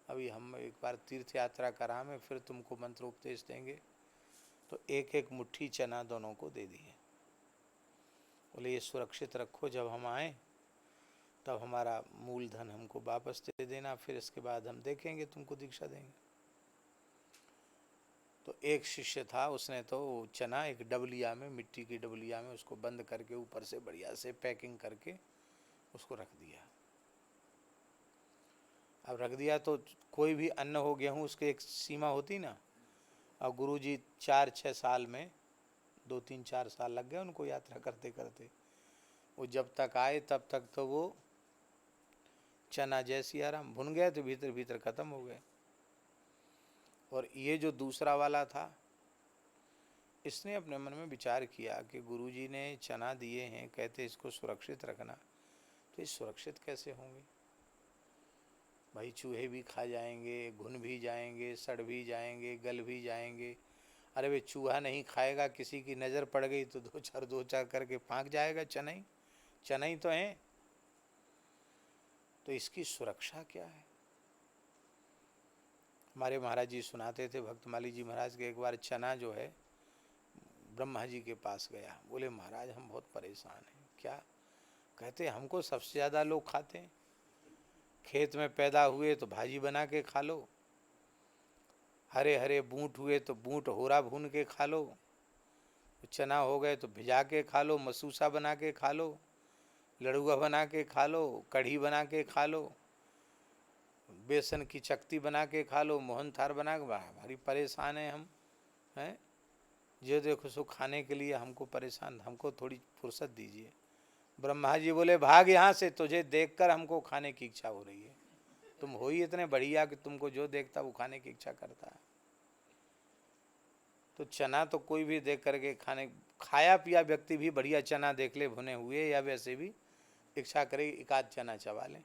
अभी हम एक बार तीर्थ यात्रा कराएं, फिर तुमको मंत्र उपदेश देंगे। तो एक एक मुट्ठी चना दोनों को दे दिए। बोले ये सुरक्षित रखो, जब हम आए तब हमारा मूलधन हमको वापस दे देना, फिर इसके बाद हम देखेंगे, तुमको दीक्षा देंगे। तो एक शिष्य था, उसने तो चना एक डबलिया में, मिट्टी की डबलिया में उसको बंद करके ऊपर से बढ़िया से पैकिंग करके उसको रख दिया। अब रख दिया तो कोई भी अन्न हो, गेहूँ, उसकी एक सीमा होती ना। और गुरुजी 4-6 साल में, 2-3-4 साल लग गए उनको यात्रा करते करते। वो जब तक आए तब तक तो वो चना जैसी आराम भुन गए, तो भीतर भीतर खत्म हो गए। और ये जो दूसरा वाला था, इसने अपने मन में विचार किया कि गुरुजी ने चना दिए हैं, कहते इसको सुरक्षित रखना, तो ये सुरक्षित कैसे होंगे? भाई चूहे भी खा जाएंगे, घुन भी जाएंगे, सड़ भी जाएंगे, गल भी जाएंगे। अरे वे चूहा नहीं खाएगा, किसी की नज़र पड़ गई तो दो चार करके फाँक जाएगा। चना ही तो है। तो इसकी सुरक्षा क्या है? हमारे महाराज जी सुनाते थे, भक्तमाली जी महाराज के, एक बार चना जो है ब्रह्मा जी के पास गया। बोले महाराज हम बहुत परेशान हैं। क्या? कहते हमको सबसे ज़्यादा लोग खाते हैं, खेत में पैदा हुए तो भाजी बना के खा लो, हरे हरे बूट हुए तो बूट होरा भून के खा लो, चना हो गए तो भिजा के खा लो, मसूसा बना के खा लो, लड़ुआ बना के खा लो, कढ़ी बना के खा लो, बेसन की चकती बना के खा लो, मोहन थार बना के। हमारी परेशान है हम, हैं जो देखो सो खाने के लिए हमको परेशान, हमको थोड़ी फुर्सत दीजिए। ब्रह्मा जी बोले भाग यहाँ से, तुझे देखकर हमको खाने की इच्छा हो रही है। तुम हो ही इतने बढ़िया कि तुमको जो देखता वो खाने की इच्छा करता है। तो चना तो कोई भी देख करके खाया पिया व्यक्ति भी बढ़िया चना देख ले भुने हुए, या वैसे भी इच्छा करे एक आध चना चबा ले।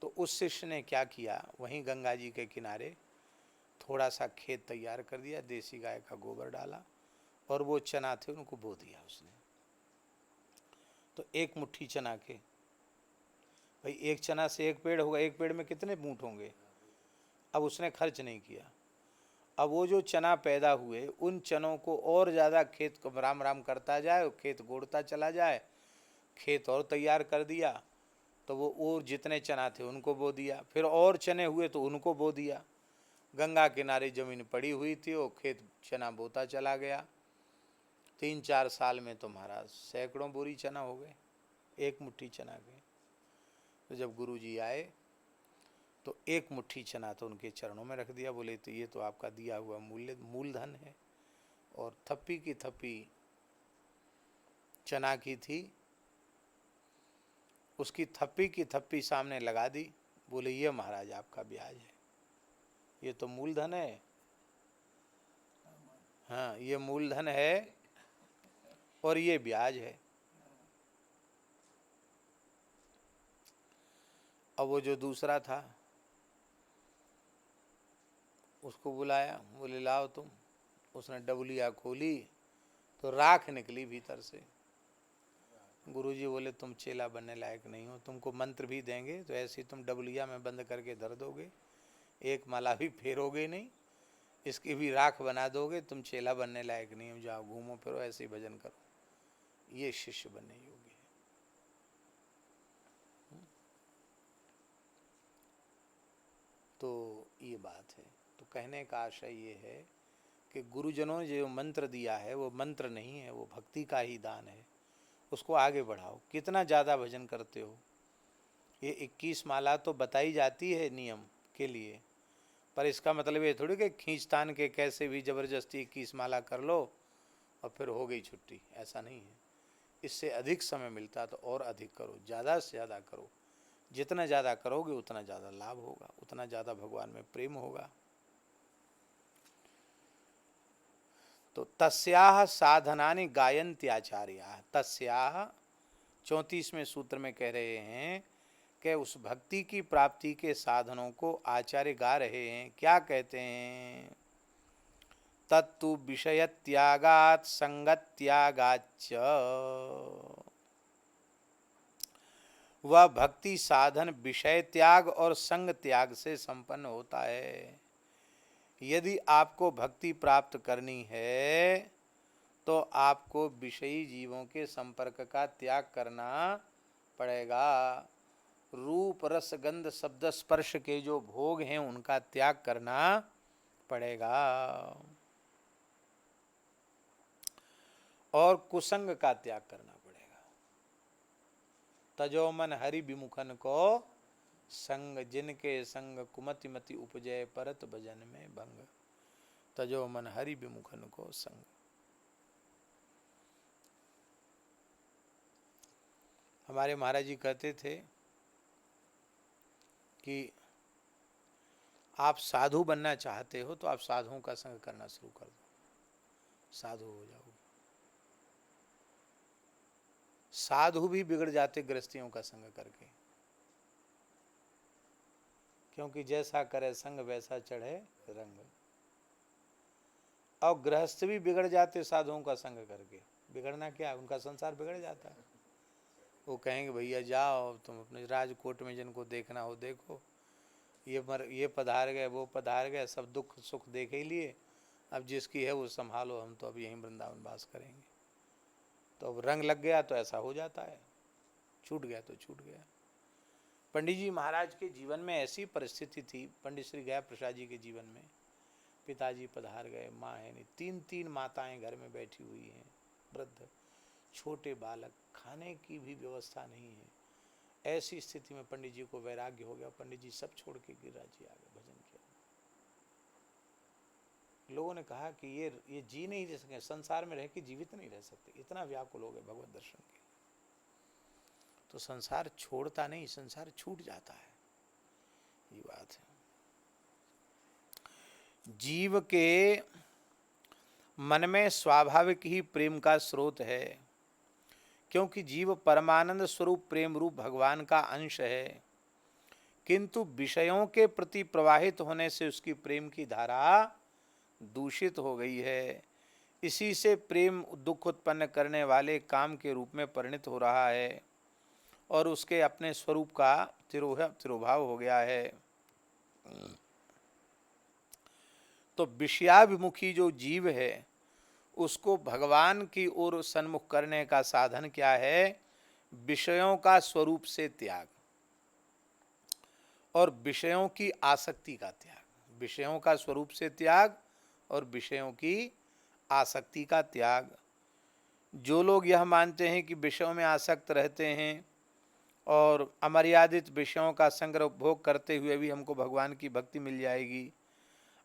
तो उस शिष्य ने क्या किया, वहीं गंगा जी के किनारे थोड़ा सा खेत तैयार कर दिया, देसी गाय का गोबर डाला और वो चना थे उनको बो दिया उसने। तो एक मुट्ठी चना के, भाई एक चना से एक पेड़ होगा, एक पेड़ में कितने बूट होंगे? अब उसने खर्च नहीं किया। अब वो जो चना पैदा हुए, उन चनों को और ज़्यादा खेत को राम राम करता जाए, खेत गोड़ता चला जाए, खेत और तैयार कर दिया। तो वो और जितने चना थे उनको बो दिया, फिर और चने हुए तो उनको बो दिया। गंगा किनारे ज़मीन पड़ी हुई थी, वो खेत चना बोता चला गया। 3-4 साल में तो महाराज सैकड़ों बोरी चना हो गए, एक मुट्ठी चना के। तो जब गुरुजी आए तो एक मुट्ठी चना तो उनके चरणों में रख दिया। बोले तो ये तो आपका दिया हुआ मूलधन है। और थप्पी की थप्पी चना की थी, उसकी थप्पी की थप्पी सामने लगा दी। बोले ये महाराज आपका ब्याज है, ये तो मूलधन है। हाँ ये मूलधन है और ये ब्याज है। अब वो जो दूसरा था उसको बुलाया, बोले लाओ तुम। उसने डबलिया खोली तो राख निकली भीतर से। गुरुजी बोले तुम चेला बनने लायक नहीं हो, तुमको मंत्र भी देंगे तो ऐसे ही तुम डबलिया में बंद करके धर दोगे, एक माला भी फेरोगे नहीं, इसकी भी राख बना दोगे, तुम चेला बनने लायक नहीं हो। जाओ घूमो फिरो ऐसे ही भजन करो, ये शिष्य बनने योग्य है। तो ये बात है। तो कहने का आशय ये है कि गुरुजनों ने जो मंत्र दिया है वो मंत्र नहीं है, वो भक्ति का ही दान है। उसको आगे बढ़ाओ। कितना ज़्यादा भजन करते हो, ये 21 माला तो बताई जाती है नियम के लिए, पर इसका मतलब ये थोड़ी कि खींचतान के कैसे भी ज़बरदस्ती 21 माला कर लो और फिर हो गई छुट्टी, ऐसा नहीं है। इससे अधिक समय मिलता तो और अधिक करो, ज़्यादा से ज़्यादा करो। जितना ज़्यादा करोगे उतना ज़्यादा लाभ होगा, उतना ज़्यादा भगवान में प्रेम होगा। तो तस्याह साधनानि गायन्त्याचार्याः, तस्याह 34वें सूत्र में कह रहे हैं के उस भक्ति की प्राप्ति के साधनों को आचार्य गा रहे हैं। क्या कहते हैं? तत्तु विषय त्यागात संगत त्यागाच, वह भक्ति साधन विषय त्याग और संग त्याग से संपन्न होता है। यदि आपको भक्ति प्राप्त करनी है तो आपको विषयी जीवों के संपर्क का त्याग करना पड़ेगा। रूप रस गंध शब्द स्पर्श के जो भोग हैं उनका त्याग करना पड़ेगा और कुसंग का त्याग करना पड़ेगा। तजो मन हरि विमुखन को संग, जिनके संग कुमति मति उपजय परत भजन में भंग। तजो मन हरि विमुखन को संग। हमारे महाराज जी कहते थे कि आप साधु बनना चाहते हो तो आप साधुओं का संग करना शुरू कर दो, साधु हो जाओगे। साधु भी बिगड़ जाते गृहस्थियों का संग करके, क्योंकि जैसा करे संग वैसा चढ़े रंग। और गृहस्थ भी बिगड़ जाते साधुओं का संग करके। बिगड़ना क्या, उनका संसार बिगड़ जाता है। वो कहेंगे भैया जाओ तुम अपने राजकोट में जिनको देखना हो देखो, ये पधार गए वो पधार गए, सब दुख सुख देख ही लिए, अब जिसकी है वो संभालो, हम तो अब यहीं वृंदावन वास करेंगे। तो अब रंग लग गया तो ऐसा हो जाता है, छूट गया तो छूट गया। पंडित जी महाराज के जीवन में ऐसी परिस्थिति थी। पंडित श्री गया प्रसाद जी के जीवन में पिताजी पधार गए, माँ है नहीं, तीन तीन माताएं घर में बैठी हुई हैं, वृद्ध छोटे बालक, खाने की भी व्यवस्था नहीं है। ऐसी स्थिति में पंडित जी को वैराग्य हो गया। पंडित जी सब छोड़ के गिरिराज जी आ गए, भजन किया। लोगों ने कहा कि ये जी नहीं रह सके, संसार में रह के जीवित नहीं रह सकते, इतना व्याकुल हो गए भगवत दर्शन के। तो संसार छोड़ता नहीं, संसार छूट जाता है, ये बात है। जीव के मन में स्वाभाविक ही प्रेम का स्रोत है, क्योंकि जीव परमानंद स्वरूप प्रेम रूप भगवान का अंश है। किंतु विषयों के प्रति प्रवाहित होने से उसकी प्रेम की धारा दूषित हो गई है। इसी से प्रेम दुख उत्पन्न करने वाले काम के रूप में परिणत हो रहा है और उसके अपने स्वरूप का तिरोभाव हो गया है। तो विषयाभिमुखी जो जीव है उसको भगवान की ओर सन्मुख करने का साधन क्या है? विषयों का स्वरूप से त्याग और विषयों की आसक्ति का त्याग। विषयों का स्वरूप से त्याग और विषयों की आसक्ति का त्याग। जो लोग यह मानते हैं कि विषयों में आसक्त रहते हैं और अमर्यादित विषयों का संग्रह उपभोग करते हुए भी हमको भगवान की भक्ति मिल जाएगी,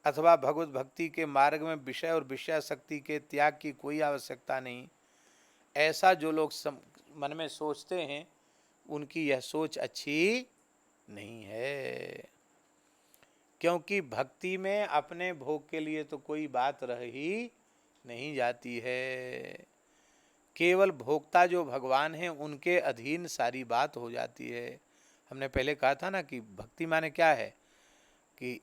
अथवा भगवत भक्ति के मार्ग में विषय और विषयासक्ति के त्याग की कोई आवश्यकता नहीं, ऐसा जो लोग मन में सोचते हैं उनकी यह सोच अच्छी नहीं है। क्योंकि भक्ति में अपने भोग के लिए तो कोई बात रह ही नहीं जाती है। केवल भोक्ता जो भगवान हैं उनके अधीन सारी बात हो जाती है। हमने पहले कहा था ना कि भक्ति माने क्या है, कि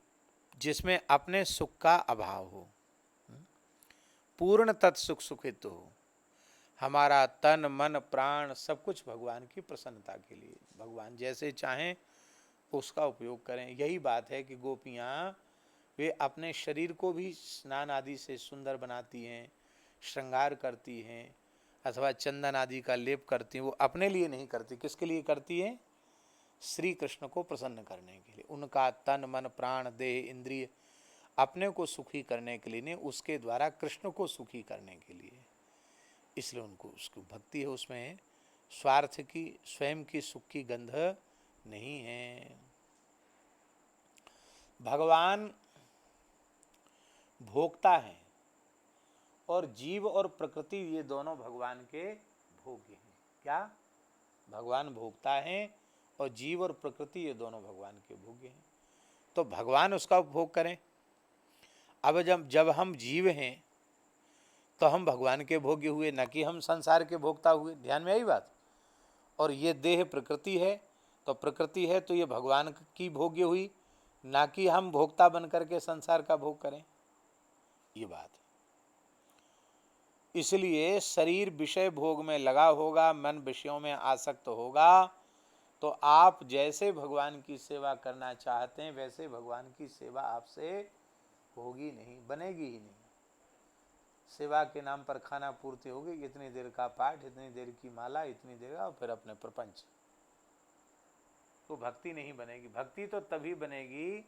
जिसमें अपने सुख का अभाव हो, पूर्ण तत्सुख सुखित हो। हमारा तन मन प्राण सब कुछ भगवान की प्रसन्नता के लिए, भगवान जैसे चाहें उसका उपयोग करें। यही बात है कि गोपियाँ वे अपने शरीर को भी स्नान आदि से सुंदर बनाती हैं, श्रृंगार करती हैं, अथवा चंदन आदि का लेप करती हैं। वो अपने लिए नहीं करती, किसके लिए करती हैं? श्री कृष्ण को प्रसन्न करने के लिए। उनका तन मन प्राण देह इंद्रिय अपने को सुखी करने के लिए नहीं, उसके द्वारा कृष्ण को सुखी करने के लिए। इसलिए उनको उसकी भक्ति है, उसमें स्वार्थ की स्वयं की सुख की गंध नहीं है। भगवान भोक्ता है और जीव और प्रकृति ये दोनों भगवान के भोग्य हैं। क्या? भगवान भोक्ता है और जीव और प्रकृति ये दोनों भगवान के भोग्य हैं। तो भगवान उसका उपभोग करें। अब जब हम जीव हैं तो हम भगवान के भोग्य हुए, न कि हम संसार के भोक्ता हुए। ध्यान में आई बात। और ये देह प्रकृति है तो प्रकृति है तो ये भगवान की भोग्य हुई, ना कि हम भोक्ता बन करके संसार का भोग करें, ये बात है। इसलिए शरीर विषय भोग में लगा होगा, मन विषयों में आसक्त होगा, तो आप जैसे भगवान की सेवा करना चाहते हैं वैसे भगवान की सेवा आपसे होगी नहीं, बनेगी ही नहीं। सेवा के नाम पर खाना पूर्ति होगी, इतनी देर का पाठ, इतनी देर की माला, इतनी देर का, और फिर अपने प्रपंच, तो भक्ति नहीं बनेगी। भक्ति तो तभी बनेगी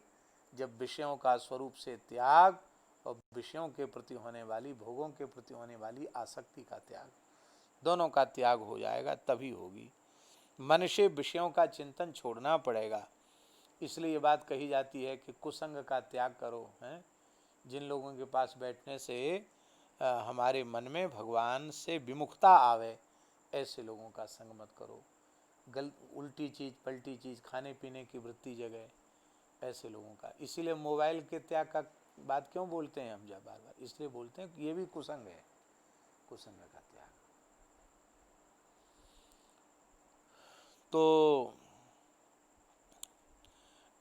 जब विषयों का स्वरूप से त्याग और विषयों के प्रति होने वाली, भोगों के प्रति होने वाली आसक्ति का त्याग, दोनों का त्याग हो जाएगा, तभी होगी। मन से विषयों का चिंतन छोड़ना पड़ेगा। इसलिए ये बात कही जाती है कि कुसंग का त्याग करो, हैं। जिन लोगों के पास बैठने से हमारे मन में भगवान से विमुखता आवे, ऐसे लोगों का संग मत करो। उल्टी चीज़ पलटी चीज़ खाने पीने की वृत्ति जगह, ऐसे लोगों का। इसीलिए मोबाइल के त्याग का बात क्यों बोलते हैं हम जब बार बार, इसलिए बोलते हैं कि ये भी कुसंग है, कुसंग का त्याग। तो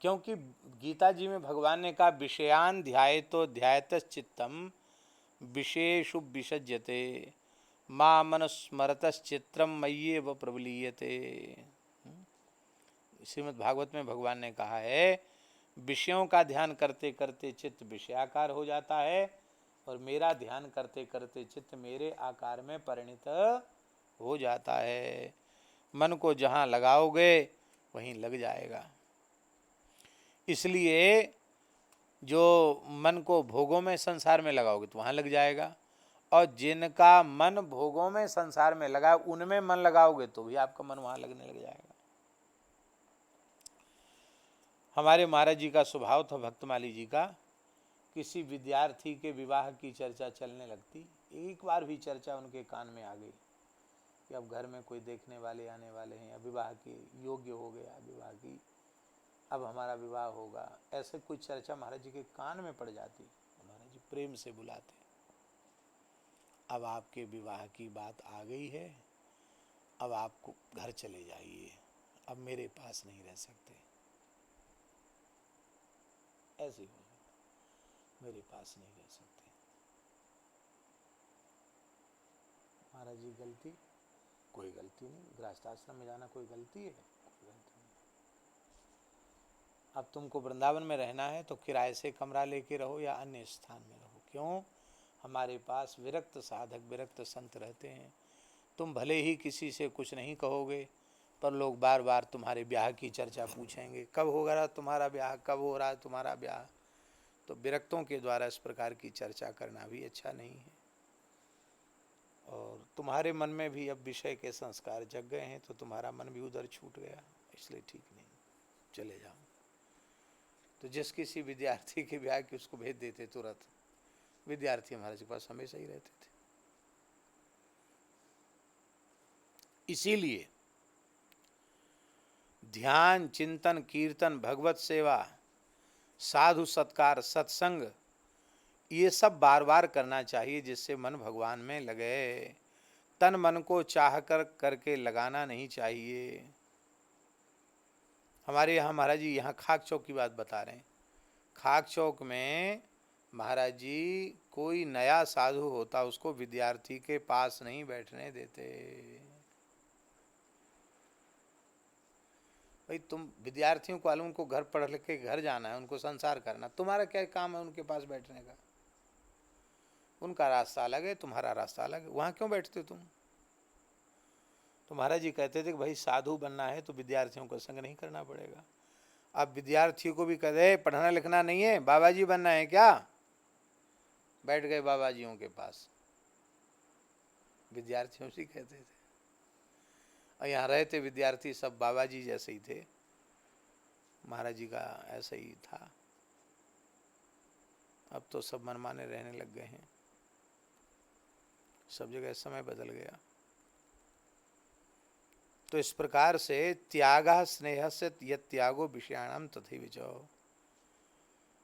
क्योंकि गीता जी में भगवान ने कहा विषयान ध्यायतो ध्यायतश्चित्तम विशेषु विसज्यते मां मनुस्मरतश्चित्रम मय्येव प्रबलीयते। श्रीमद् भागवत में भगवान ने कहा है विषयों का ध्यान करते करते चित्त विषयाकार हो जाता है, और मेरा ध्यान करते करते चित्त मेरे आकार में परिणत हो जाता है। मन को जहाँ लगाओगे वहीं लग जाएगा। इसलिए जो मन को भोगों में संसार में लगाओगे तो वहाँ लग जाएगा, और जिनका मन भोगों में संसार में लगा उनमें मन लगाओगे तो भी आपका मन वहाँ लगने लग जाएगा। हमारे महाराज जी का स्वभाव था, भक्तमाली जी का, किसी विद्यार्थी के विवाह की चर्चा चलने लगती, एक बार भी चर्चा उनके कान में आ गई कि अब घर में कोई देखने वाले आने वाले हैं, अब विवाह के योग्य हो गया विवाह की, अब हमारा विवाह होगा, ऐसे कोई चर्चा महाराज जी के कान में पड़ जाती, महाराज जी प्रेम से बुलाते, अब आपके विवाह की बात आ गई है, अब आपको घर चले जाइए, अब मेरे पास नहीं रह सकते, ऐसे हो, मेरे पास नहीं रह सकते। महाराज जी गलती, कोई गलती नहीं, गृहस्थाश्रम में जाना कोई गलती है? कोई गलती नहीं। अब तुमको वृंदावन में रहना है तो किराए से कमरा लेके रहो या अन्य स्थान में रहो। क्यों? हमारे पास विरक्त साधक, विरक्त संत रहते हैं। तुम भले ही किसी से कुछ नहीं कहोगे, पर लोग बार बार तुम्हारे ब्याह की चर्चा पूछेंगे, कब होगा तुम्हारा ब्याह, कब हो रहा है तुम्हारा ब्याह। तो विरक्तों के द्वारा इस प्रकार की चर्चा करना भी अच्छा नहीं है। और तुम्हारे मन में भी अब विषय के संस्कार जग गए हैं, तो तुम्हारा मन भी उधर छूट गया, इसलिए ठीक नहीं, चले जाओ। तो जिस किसी विद्यार्थी के ब्याह की उसको भेज देते तुरंत। विद्यार्थी हमारे के पास हमेशा ही रहते थे। इसीलिए ध्यान, चिंतन, कीर्तन, भगवत सेवा, साधु सत्कार, सत्संग, ये सब बार बार करना चाहिए, जिससे मन भगवान में लगे। तन मन को चाह कर करके लगाना नहीं चाहिए। हमारे यहाँ महाराज जी यहाँ खाक चौक की बात बता रहे हैं। खाक चौक में महाराज जी कोई नया साधु होता उसको विद्यार्थी के पास नहीं बैठने देते। भाई तुम विद्यार्थियों को मालूम, उनको घर पढ़ लिख के घर जाना है, उनको संसार करना, तुम्हारा क्या काम है उनके पास बैठने का? उनका रास्ता अलग है, तुम्हारा रास्ता अलग है, वहाँ क्यों बैठते तुम? तो महाराज जी कहते थे कि भाई साधु बनना है तो विद्यार्थियों को संग नहीं करना पड़ेगा। अब विद्यार्थियों को भी कहते पढ़ना लिखना नहीं है, बाबा जी बनना है क्या? बैठ गए बाबा जियों के पास, विद्यार्थियों से कहते थे। और यहाँ रहते विद्यार्थी सब बाबा जी जैसे ही थे, महाराज जी का ऐसा ही था। अब तो सब मनमाने रहने लग गए हैं, सब जगह समय बदल गया। तो इस प्रकार से त्यागा स्नेह से त्यागो विषयाणाम तथैविचो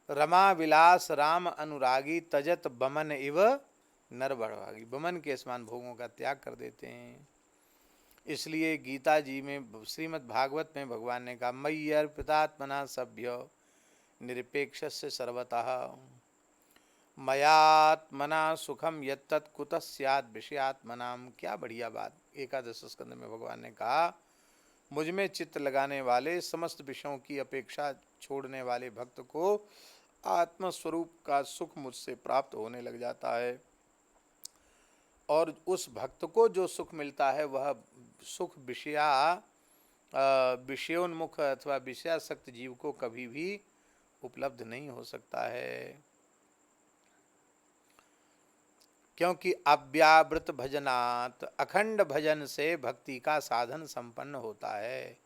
रमा विलास राम अनुरागी तजत बमन इव नर बड़भागी। बमन के समान भोगों का त्याग कर देते हैं। इसलिए गीता जी में, श्रीमद् भागवत में भगवान ने कहा मयि अर्पितात्मना सभ्य निरपेक्षस्य सर्वतः मयात्मना सुखम यत्तत् कुतः स्यात् विषयात्मनाम। क्या बढ़िया बात। एकादश स्कंद में भगवान ने कहा मुझ में चित्त लगाने वाले, समस्त विषयों की अपेक्षा छोड़ने वाले भक्त को आत्मस्वरूप का सुख मुझसे प्राप्त होने लग जाता है। और उस भक्त को जो सुख मिलता है वह सुख विषयोन्मुख अथवा विषयासक्त जीव को कभी भी उपलब्ध नहीं हो सकता है। क्योंकि अव्यावृत भजनात्, अखंड भजन से भक्ति का साधन संपन्न होता है।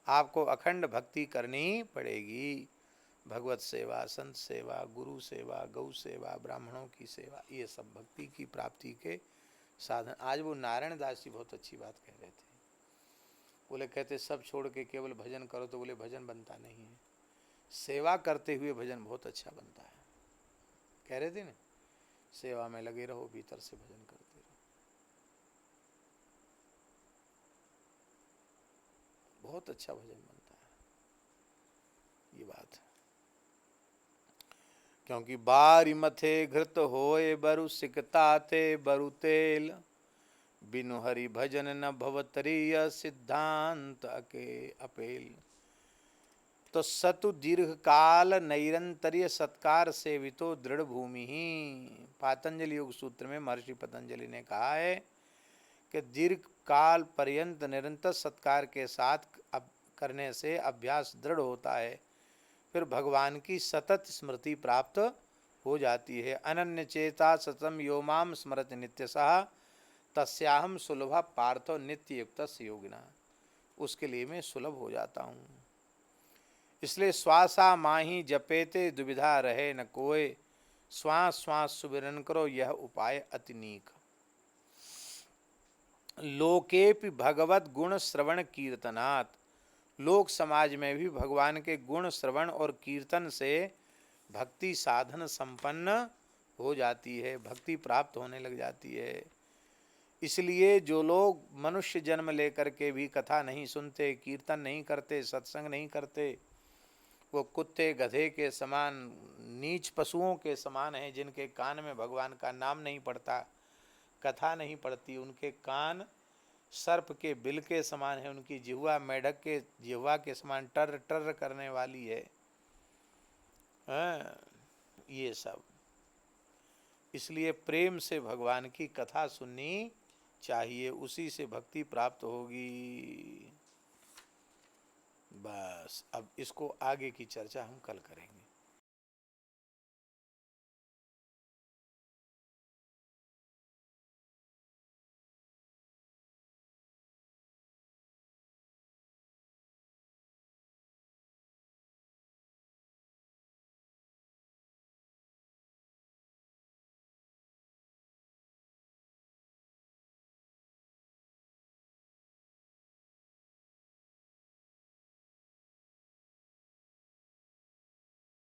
आपको अखंड भक्ति करनी पड़ेगी। भगवत सेवा, संत सेवा, गुरु सेवा, गौ सेवा, ब्राह्मणों की सेवा, ये सब भक्ति की प्राप्ति के साधन। आज वो नारायण दास जी बहुत अच्छी बात कह रहे थे। बोले कहते सब छोड़ के केवल भजन करो, तो बोले भजन बनता नहीं है, सेवा करते हुए भजन बहुत अच्छा बनता है। कह रहे थे ना, सेवा में लगे रहो, भीतर से भजन करते रहो, बहुत अच्छा भजन बनता है। ये बात है। क्योंकि बारी मथे घृत होए बरु सिकता ते बरु तेल, बिनु हरि भजन न भवतरीय सिद्धांत अके अपेल। तो सतु दीर्घ काल नैरंतर्य सत्कार सेवितो दृढ़ भूमि ही। पातंजलि योग सूत्र में महर्षि पतंजलि ने कहा है कि दीर्घ काल पर्यंत निरंतर सत्कार के साथ करने से अभ्यास दृढ़ होता है, फिर भगवान की सतत स्मृति प्राप्त हो जाती है। अनन्य चेता सतम यो माम स्मरति नित्यसः तस्याहम सुलभा पार्थो नित्य युक्त योगिना। उसके लिए मैं सुलभ हो जाता हूँ। इसलिए श्वासा माही जपेते दुविधा रहे न कोय, श्वास श्वास सुबिरन करो यह उपाय अति नीक। लोकेपि भगवत गुण श्रवण कीर्तनात्, लोक समाज में भी भगवान के गुण श्रवण और कीर्तन से भक्ति साधन संपन्न हो जाती है, भक्ति प्राप्त होने लग जाती है। इसलिए जो लोग मनुष्य जन्म लेकर के भी कथा नहीं सुनते, कीर्तन नहीं करते, सत्संग नहीं करते, वो कुत्ते गधे के समान, नीच पशुओं के समान हैं, जिनके कान में भगवान का नाम नहीं पड़ता, कथा नहीं पड़ती, उनके कान सर्प के बिल के समान है, उनकी जिह्वा मेढक के जिह्वा के समान टर टर करने वाली है। ये सब इसलिए प्रेम से भगवान की कथा सुननी चाहिए, उसी से भक्ति प्राप्त होगी। बस अब इसको आगे की चर्चा हम कल करेंगे।